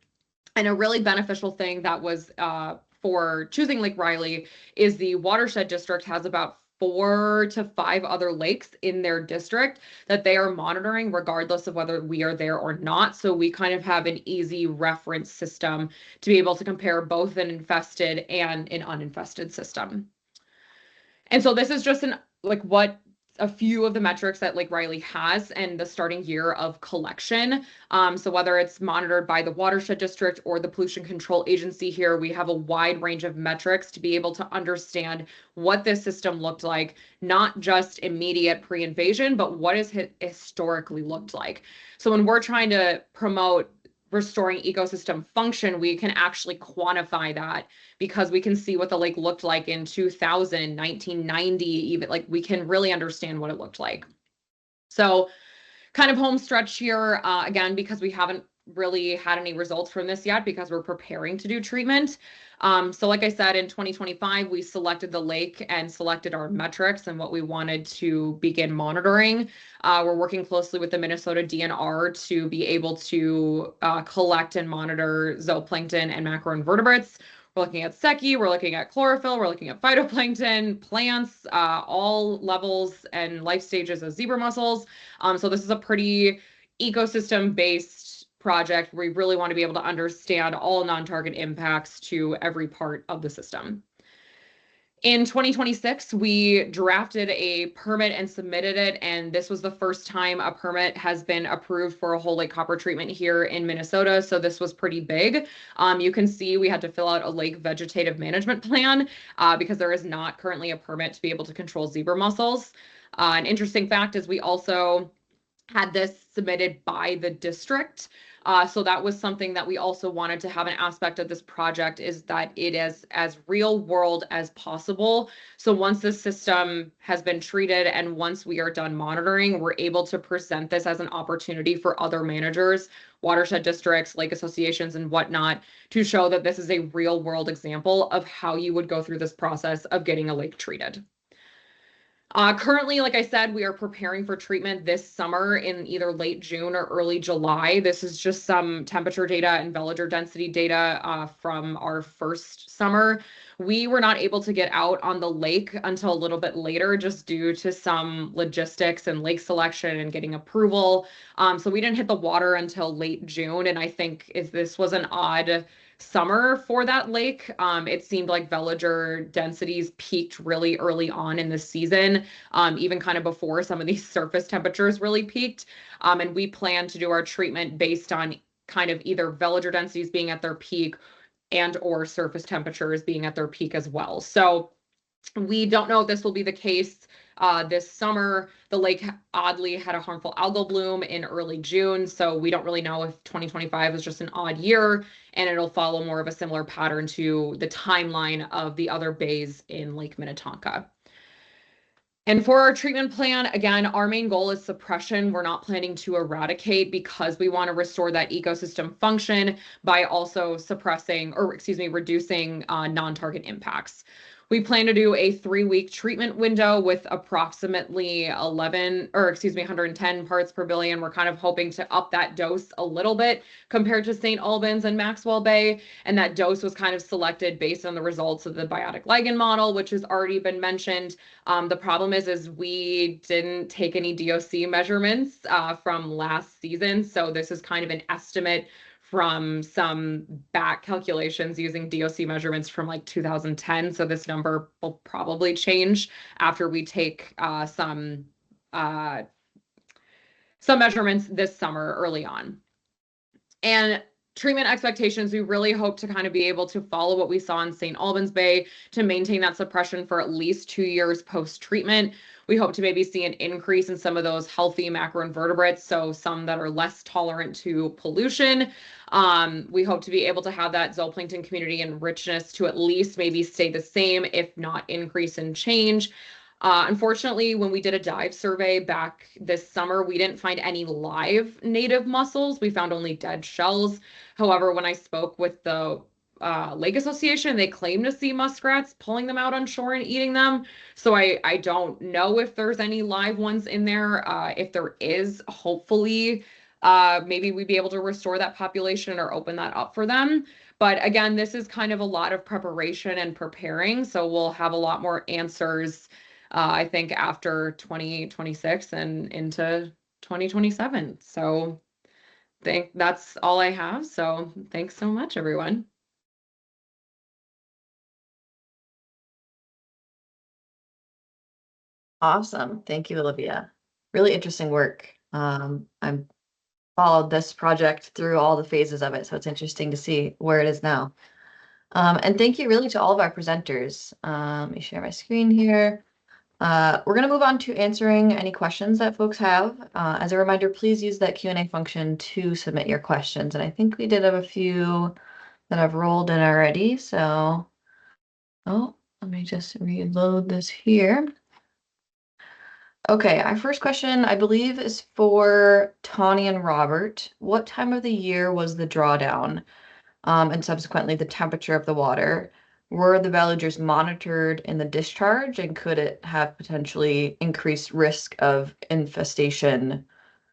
And a really beneficial thing that was for choosing Lake Riley is the watershed district has about 4 to 5 other lakes in their district that they are monitoring regardless of whether we are there or not. So we kind of have an easy reference system to be able to compare both an infested and an uninfested system. And so this is just a few of the metrics that Lake Riley has and the starting year of collection. So whether it's monitored by the watershed district or the pollution control agency here, we have a wide range of metrics to be able to understand what this system looked like, not just immediate pre-invasion, but what has historically looked like. So when we're trying to promote restoring ecosystem function, we can actually quantify that because we can see what the lake looked like in 2000, 1990, even like we can really understand what it looked like. So kind of home stretch here, again, because we haven't really had any results from this yet because we're preparing to do treatment. So like I said, in 2025, we selected the lake and selected our metrics and what we wanted to begin monitoring. We're working closely with the Minnesota DNR to be able to collect and monitor zooplankton and macroinvertebrates. We're looking at seki, we're looking at chlorophyll, we're looking at phytoplankton, plants, all levels and life stages of zebra mussels. So this is a pretty ecosystem-based project. We really want to be able to understand all non-target impacts to every part of the system. In 2026, we drafted a permit and submitted it, and this was the first time a permit has been approved for a whole lake copper treatment here in Minnesota, so this was pretty big. You can see we had to fill out a lake vegetative management plan because there is not currently a permit to be able to control zebra mussels. An interesting fact is we also had this submitted by the district. So that was something that we also wanted to have an aspect of this project is that it is as real world as possible. So once the system has been treated and once we are done monitoring, we're able to present this as an opportunity for other managers, watershed districts, lake associations, and whatnot to show that this is a real world example of how you would go through this process of getting a lake treated. Currently, like I said, we are preparing for treatment this summer in either late June or early July. This is just some temperature data and villager density data from our first summer. We were not able to get out on the lake until a little bit later, just due to some logistics and lake selection and getting approval. So we didn't hit the water until late June. And I think this was an odd summer for that lake. It seemed like villager densities peaked really early on in the season, even kind of before some of these surface temperatures really peaked. And we plan to do our treatment based on kind of either villager densities being at their peak and or surface temperatures being at their peak as well. So we don't know if this will be the case this summer. The lake oddly had a harmful algal bloom in early June, so we don't really know if 2025 is just an odd year and it'll follow more of a similar pattern to the timeline of the other bays in Lake Minnetonka. And for our treatment plan, again, our main goal is suppression. We're not planning to eradicate because we want to restore that ecosystem function by also suppressing, or excuse me, reducing non-target impacts. We plan to do a 3-week treatment window with approximately 110 parts per billion. We're kind of hoping to up that dose a little bit compared to St. Albans and Maxwell Bay. And that dose was kind of selected based on the results of the biotic ligand model, which has already been mentioned. The problem is we didn't take any DOC measurements from last season. So this is kind of an estimate from some back calculations using DOC measurements from like 2010. So this number will probably change after we take some measurements this summer early on. And treatment expectations, we really hope to kind of be able to follow what we saw in St. Albans Bay to maintain that suppression for at least 2 years post-treatment. We hope to maybe see an increase in some of those healthy macroinvertebrates, so some that are less tolerant to pollution. We hope to be able to have that zooplankton community and richness to at least maybe stay the same, if not increase and change. Unfortunately, when we did a dive survey back this summer, we didn't find any live native mussels. We found only dead shells. However, when I spoke with the Lake Association, they claim to see muskrats pulling them out on shore and eating them. So I don't know if there's any live ones in there. If there is, hopefully, maybe we'd be able to restore that population or open that up for them. But again, this is kind of a lot of preparation and preparing. So we'll have a lot more answers I think after 2026 and into 2027. So that's all I have. So thanks so much, everyone. Awesome. Thank you, Olivia. Really interesting work. I've followed this project through all the phases of it, so it's interesting to see where it is now. And thank you really to all of our presenters. Let me share my screen here. We're going to move on to answering any questions that folks have. As a reminder, please use that Q&A function to submit your questions. And I think we did have a few that I've rolled in already. So, let me just reload this here. Okay, our first question, I believe, is for Tawny and Robert. What time of the year was the drawdown, and subsequently the temperature of the water? Were the velugers monitored in the discharge, and could it have potentially increased risk of infestation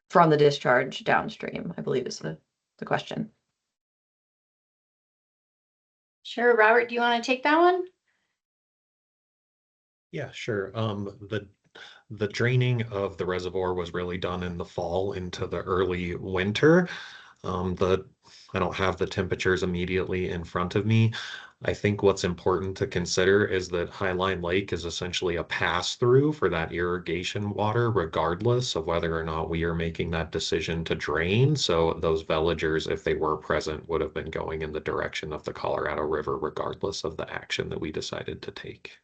from the discharge downstream, I believe is the question. Sure, Robert, do you want to take that one? Yeah, sure. The draining of the reservoir was really done in the fall into the early winter. I don't have the temperatures immediately in front of me. I think what's important to consider is that Highline Lake is essentially a pass-through for that irrigation water, regardless of whether or not we are making that decision to drain. So those velugers, if they were present, would have been going in the direction of the Colorado River, regardless of the action that we decided to take.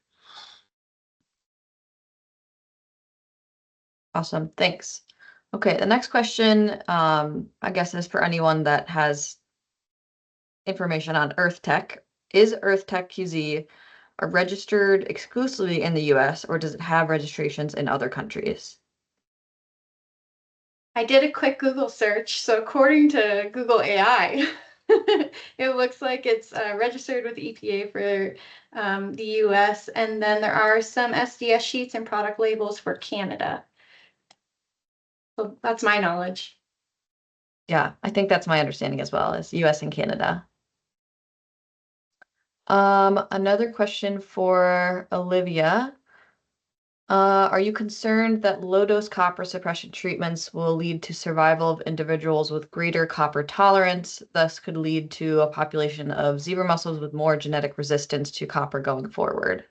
Awesome, thanks. Okay, the next question, I guess, is for anyone that has information on Earth Tech. Is Earth Tech QZ registered exclusively in the US, or does it have registrations in other countries? I did a quick Google search. So according to Google AI, It looks like it's registered with the EPA for the US, and then there are some SDS sheets and product labels for Canada. So that's my knowledge. Yeah, I think that's my understanding as well, as US and Canada. Another question for Olivia. Are you concerned that low-dose copper suppression treatments will lead to survival of individuals with greater copper tolerance, thus could lead to a population of zebra mussels with more genetic resistance to copper going forward?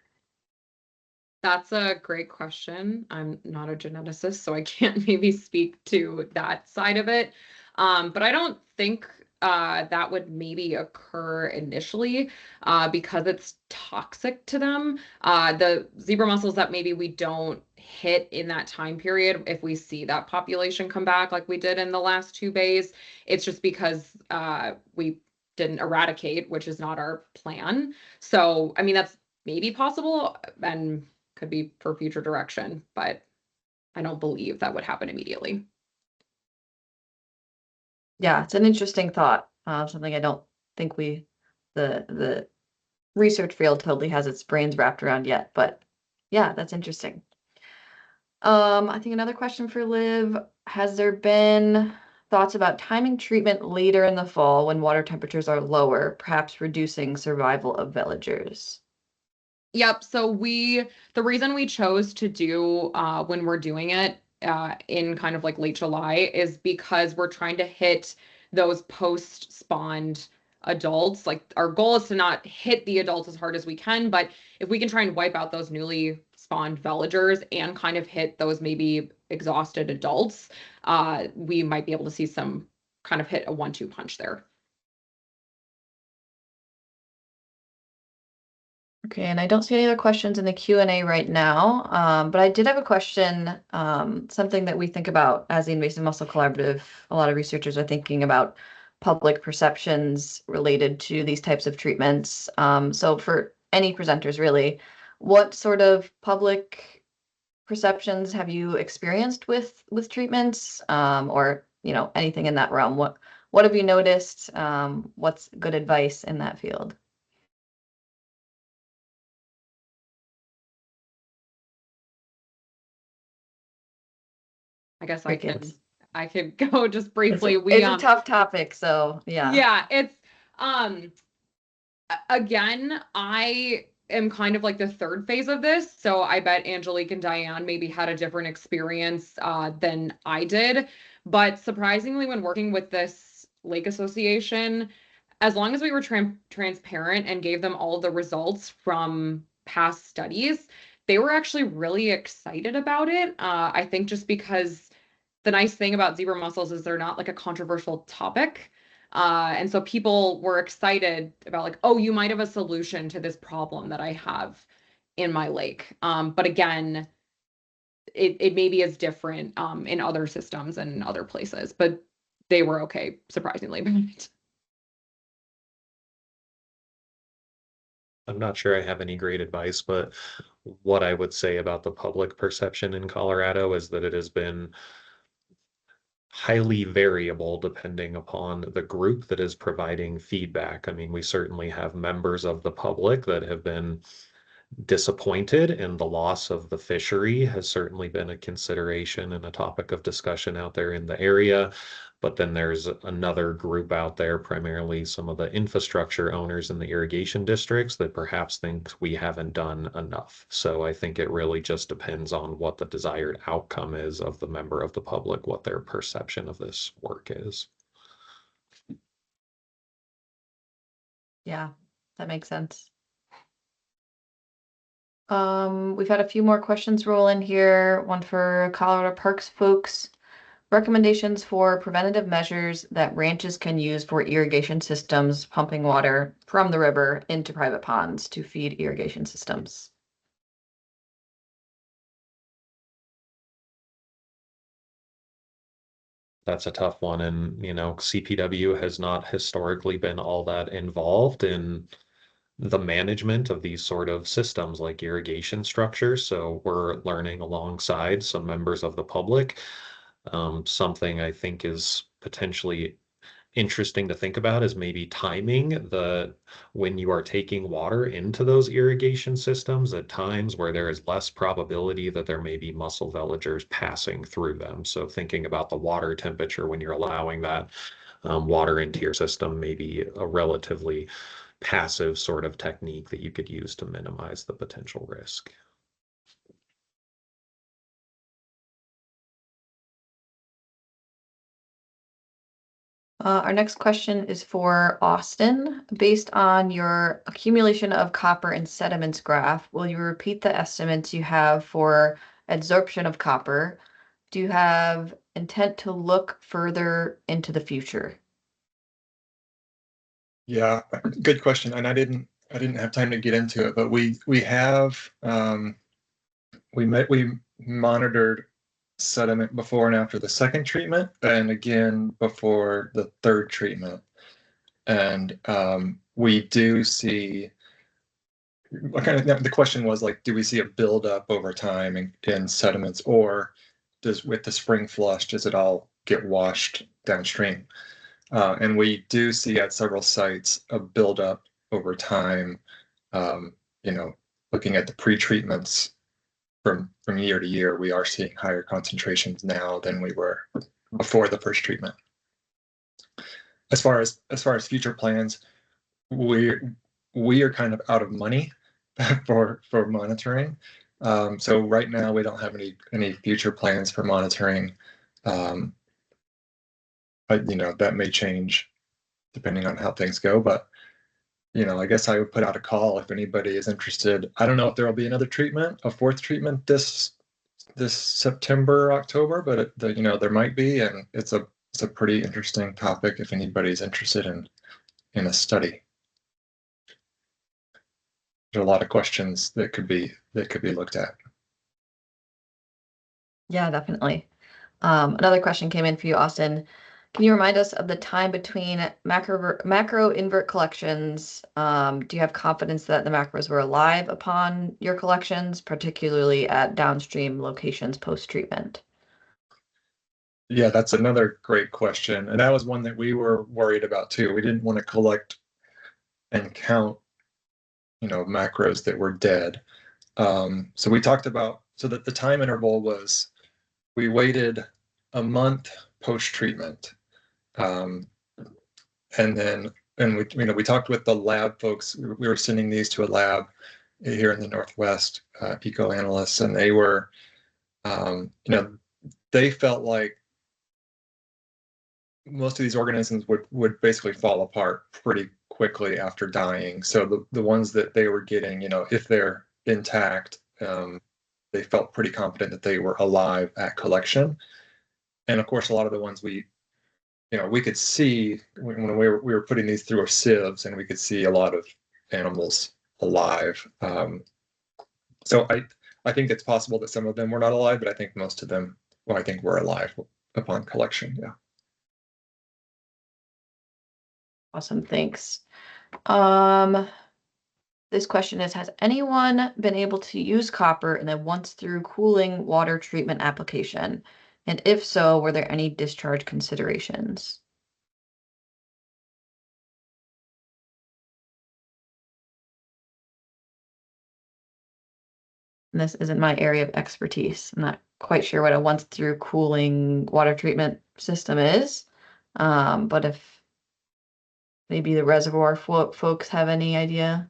That's a great question. I'm not a geneticist, so I can't maybe speak to that side of it. But I don't think that would maybe occur initially because it's toxic to them. The zebra mussels that maybe we don't hit in that time period, if we see that population come back like we did in the last 2 bays, it's just because we didn't eradicate, which is not our plan. So, I mean, that's maybe possible, and could be for future direction, but I don't believe that would happen immediately. Yeah, it's an interesting thought. Something I don't think the research field totally has its brains wrapped around yet, but yeah, that's interesting. I think another question for Liv, has there been thoughts about timing treatment later in the fall when water temperatures are lower, perhaps reducing survival of villagers? Yep. So the reason we chose to do when we're doing it in kind of like late July is because we're trying to hit those post-spawned adults. Like our goal is to not hit the adults as hard as we can, but if we can try and wipe out those newly spawned villagers and kind of hit those maybe exhausted adults, we might be able to see some kind of hit a 1-2 punch there. Okay, and I don't see any other questions in the Q&A right now, but I did have a question, something that we think about as the Invasive Mussel Collaborative. A lot of researchers are thinking about public perceptions related to these types of treatments. So for any presenters, really, what sort of public perceptions have you experienced with treatments, or anything in that realm? What have you noticed? What's good advice in that field? I guess Crickets. I could go just briefly. It's a tough topic, so yeah. Yeah, it's again, I am kind of like the third phase of this, so I bet Angelique and Diane maybe had a different experience than I did. But surprisingly, when working with this lake association, as long as we were transparent and gave them all the results from past studies, they were actually really excited about it. I think just because the nice thing about zebra mussels is they're not like a controversial topic. And so people were excited about like, oh, you might have a solution to this problem that I have in my lake. But again, it maybe is different in other systems and in other places, but they were okay, surprisingly, about it. I'm not sure I have any great advice, but what I would say about the public perception in Colorado is that it has been highly variable depending upon the group that is providing feedback. I mean, we certainly have members of the public that have been disappointed, and the loss of the fishery has certainly been a consideration and a topic of discussion out there in the area. But then there's another group out there, primarily some of the infrastructure owners in the irrigation districts, that perhaps think we haven't done enough. So I think it really just depends on what the desired outcome is of the member of the public, what their perception of this work is. Yeah, that makes sense. We've had a few more questions roll in here. One for Colorado Parks folks. Recommendations for preventative measures that ranches can use for irrigation systems, pumping water from the river into private ponds to feed irrigation systems. That's a tough one. And, CPW has not historically been all that involved in the management of these sort of systems like irrigation structures. So we're learning alongside some members of the public. Something I think is potentially interesting to think about is maybe timing when you are taking water into those irrigation systems at times where there is less probability that there may be mussel veligers passing through them. So thinking about the water temperature when you're allowing that water into your system may be a relatively passive sort of technique that you could use to minimize the potential risk. Our next question is for Austin. Based on your accumulation of copper and sediments graph, will you repeat the estimates you have for adsorption of copper? Do you have intent to look further into the future? Yeah, good question. And I didn't have time to get into it, but we monitored sediment before and after the second treatment, and again before the third treatment. And we do see the question was like, do we see a buildup over time in sediments, or with the spring flush, does it all get washed downstream? And we do see at several sites a buildup over time. Looking at the pre-treatments from year to year, we are seeing higher concentrations now than we were before the first treatment. As far as future plans, we are kind of out of money for monitoring. So right now we don't have any future plans for monitoring. But that may change depending on how things go. But I guess I would put out a call if anybody is interested. I don't know if there will be another treatment, a fourth treatment this September, October, but there might be, and it's a pretty interesting topic if anybody's interested in a study. There are a lot of questions that could be looked at. Yeah, definitely. Another question came in for you, Austin. Can you remind us of the time between macro invert collections? Do you have confidence that the macros were alive upon your collections, particularly at downstream locations post-treatment? Yeah, that's another great question. And that was one that we were worried about too. We didn't want to collect and count, macros that were dead. So we talked about, so that the time interval was, we waited a month post-treatment. And we talked with the lab folks. We were sending these to a lab here in the Northwest, eco analysts, and they were, they felt like most of these organisms would basically fall apart pretty quickly after dying. So the ones that they were getting, if they're intact, they felt pretty confident that they were alive at collection. And of course, a lot of the ones we could see when we were putting these through our sieves, and we could see a lot of animals alive. So I think it's possible that some of them were not alive, but I think most of them, I think were alive upon collection. Yeah. Awesome, thanks. This question is, has anyone been able to use copper in a once through cooling water treatment application? And if so, were there any discharge considerations? And this isn't my area of expertise. I'm not quite sure what a once through cooling water treatment system is. But if maybe the reservoir folks have any idea,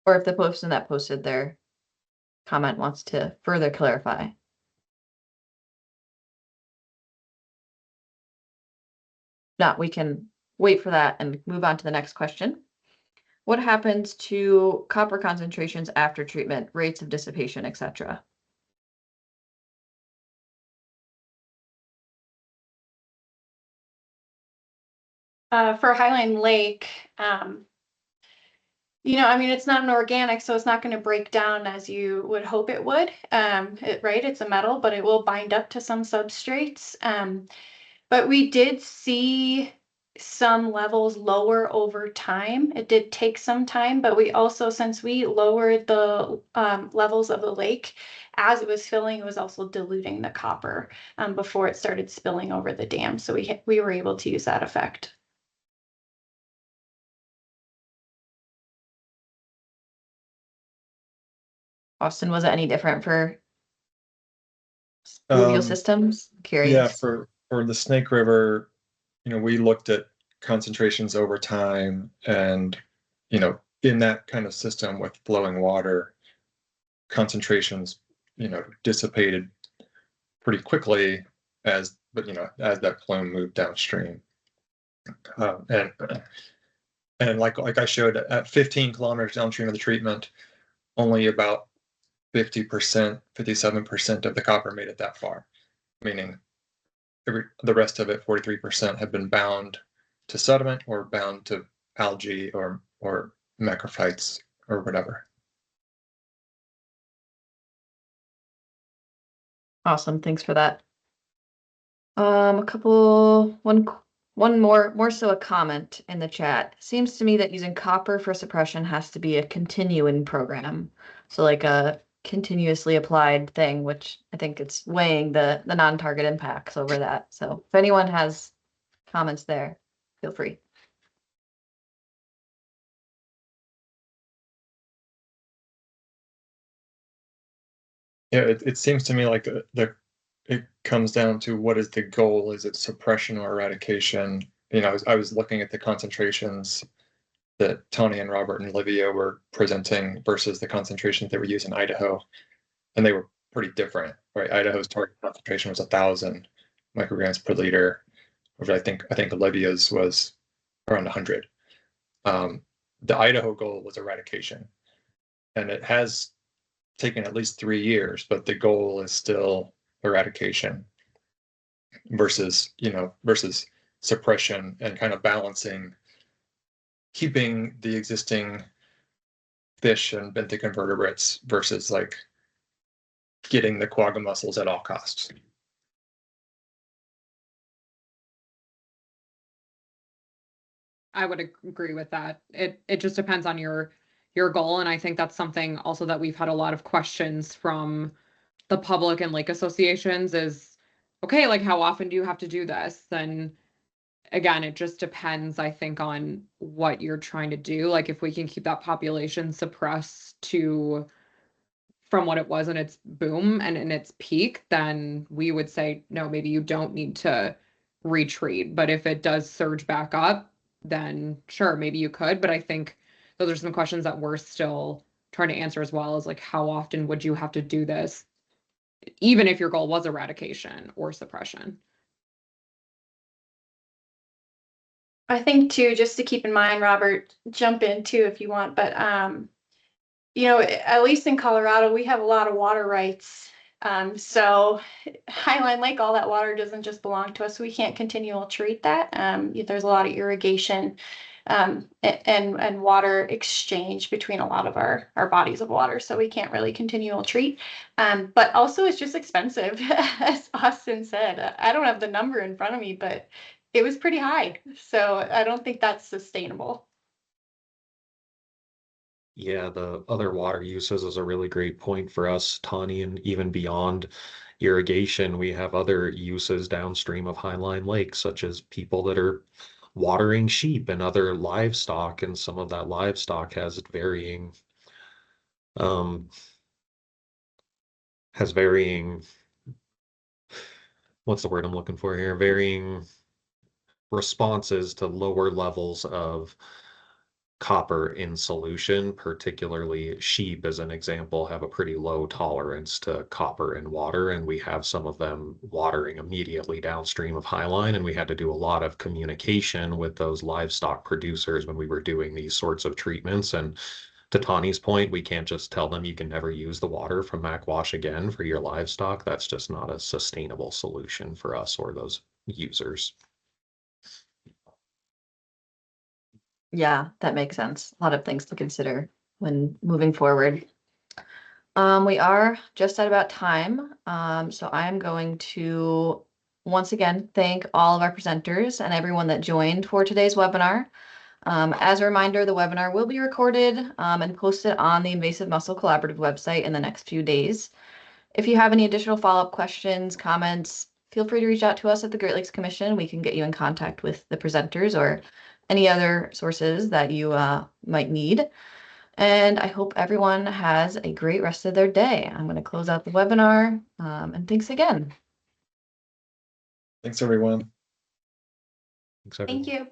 or if the person that posted their comment wants to further clarify. No, we can wait for that and move on to the next question. What happens to copper concentrations after treatment, rates of dissipation, etc.? For Highline Lake, it's not an organic, so it's not going to break down as you would hope it would. Right? It's a metal, but it will bind up to some substrates. But we did see some levels lower over time. It did take some time, but we also, since we lowered the levels of the lake, as it was filling, it was also diluting the copper before it started spilling over the dam. So we were able to use that effect. Austin, was it any different for alluvial systems? Curious. Yeah, for the Snake River, we looked at concentrations over time, and in that kind of system with flowing water, concentrations dissipated pretty quickly as that plume moved downstream. And like I showed, at 15 kilometers downstream of the treatment, only about 50%, 57% of the copper made it that far, meaning the rest of it, 43%, had been bound to sediment or bound to algae or macrophytes or whatever. Awesome, thanks for that. One more so a comment in the chat. Seems to me that using copper for suppression has to be a continuing program. So like a continuously applied thing, which I think it's weighing the non-target impacts over that. So if anyone has comments there, feel free. Yeah, it seems to me like it comes down to what is the goal? Is it suppression or eradication? I was looking at the concentrations that Tony and Robert and Olivia were presenting versus the concentrations they were using in Idaho, and they were pretty different, right? Idaho's target concentration was 1,000 micrograms per liter, which I think Olivia's was around 100. The Idaho goal was eradication, and it has taken at least 3 years, but the goal is still eradication versus suppression, and kind of balancing, keeping the existing fish and benthic invertebrates versus like getting the quagga mussels at all costs. I would agree with that. It just depends on your goal, and I think that's something also that we've had a lot of questions from the public and lake associations is, okay, like how often do you have to do this? And again, it just depends, I think, on what you're trying to do. Like if we can keep that population suppressed to from what it was in its boom and in its peak, then we would say, no, maybe you don't need to retreat. But if it does surge back up, then sure, maybe you could. But I think those are some questions that we're still trying to answer, as well as like how often would you have to do this, even if your goal was eradication or suppression. I think too, just to keep in mind, Robert, jump in too if you want, but at least in Colorado, we have a lot of water rights. So Highline Lake, all that water doesn't just belong to us. So we can't continually treat that. There's a lot of irrigation and water exchange between a lot of our bodies of water. So we can't really continual treat. But also it's just expensive, as Austin said. I don't have the number in front of me, but it was pretty high. So I don't think that's sustainable. Yeah, the other water uses is a really great point for us, Tawny, and even beyond irrigation, we have other uses downstream of Highline Lake, such as people that are watering sheep and other livestock, and some of that livestock um, has varying, what's the word I'm looking for here? Varying responses to lower levels of copper in solution, particularly sheep, as an example, have a pretty low tolerance to copper in water, and we have some of them watering immediately downstream of Highline, and we had to do a lot of communication with those livestock producers when we were doing these sorts of treatments. And to Tawny's point, we can't just tell them you can never use the water from Mackwash again for your livestock. That's just not a sustainable solution for us or those users. Yeah, that makes sense. A lot of things to consider when moving forward. We are just at about time, so I'm going to once again thank all of our presenters and everyone that joined for today's webinar. As a reminder, the webinar will be recorded and posted on the Invasive Mussel Collaborative website in the next few days. If you have any additional follow-up questions, comments, feel free to reach out to us at the Great Lakes Commission. We can get you in contact with the presenters or any other sources that you might need. And I hope everyone has a great rest of their day. I'm going to close out the webinar, and thanks again. Thanks, everyone. Thanks, everyone. Thank you.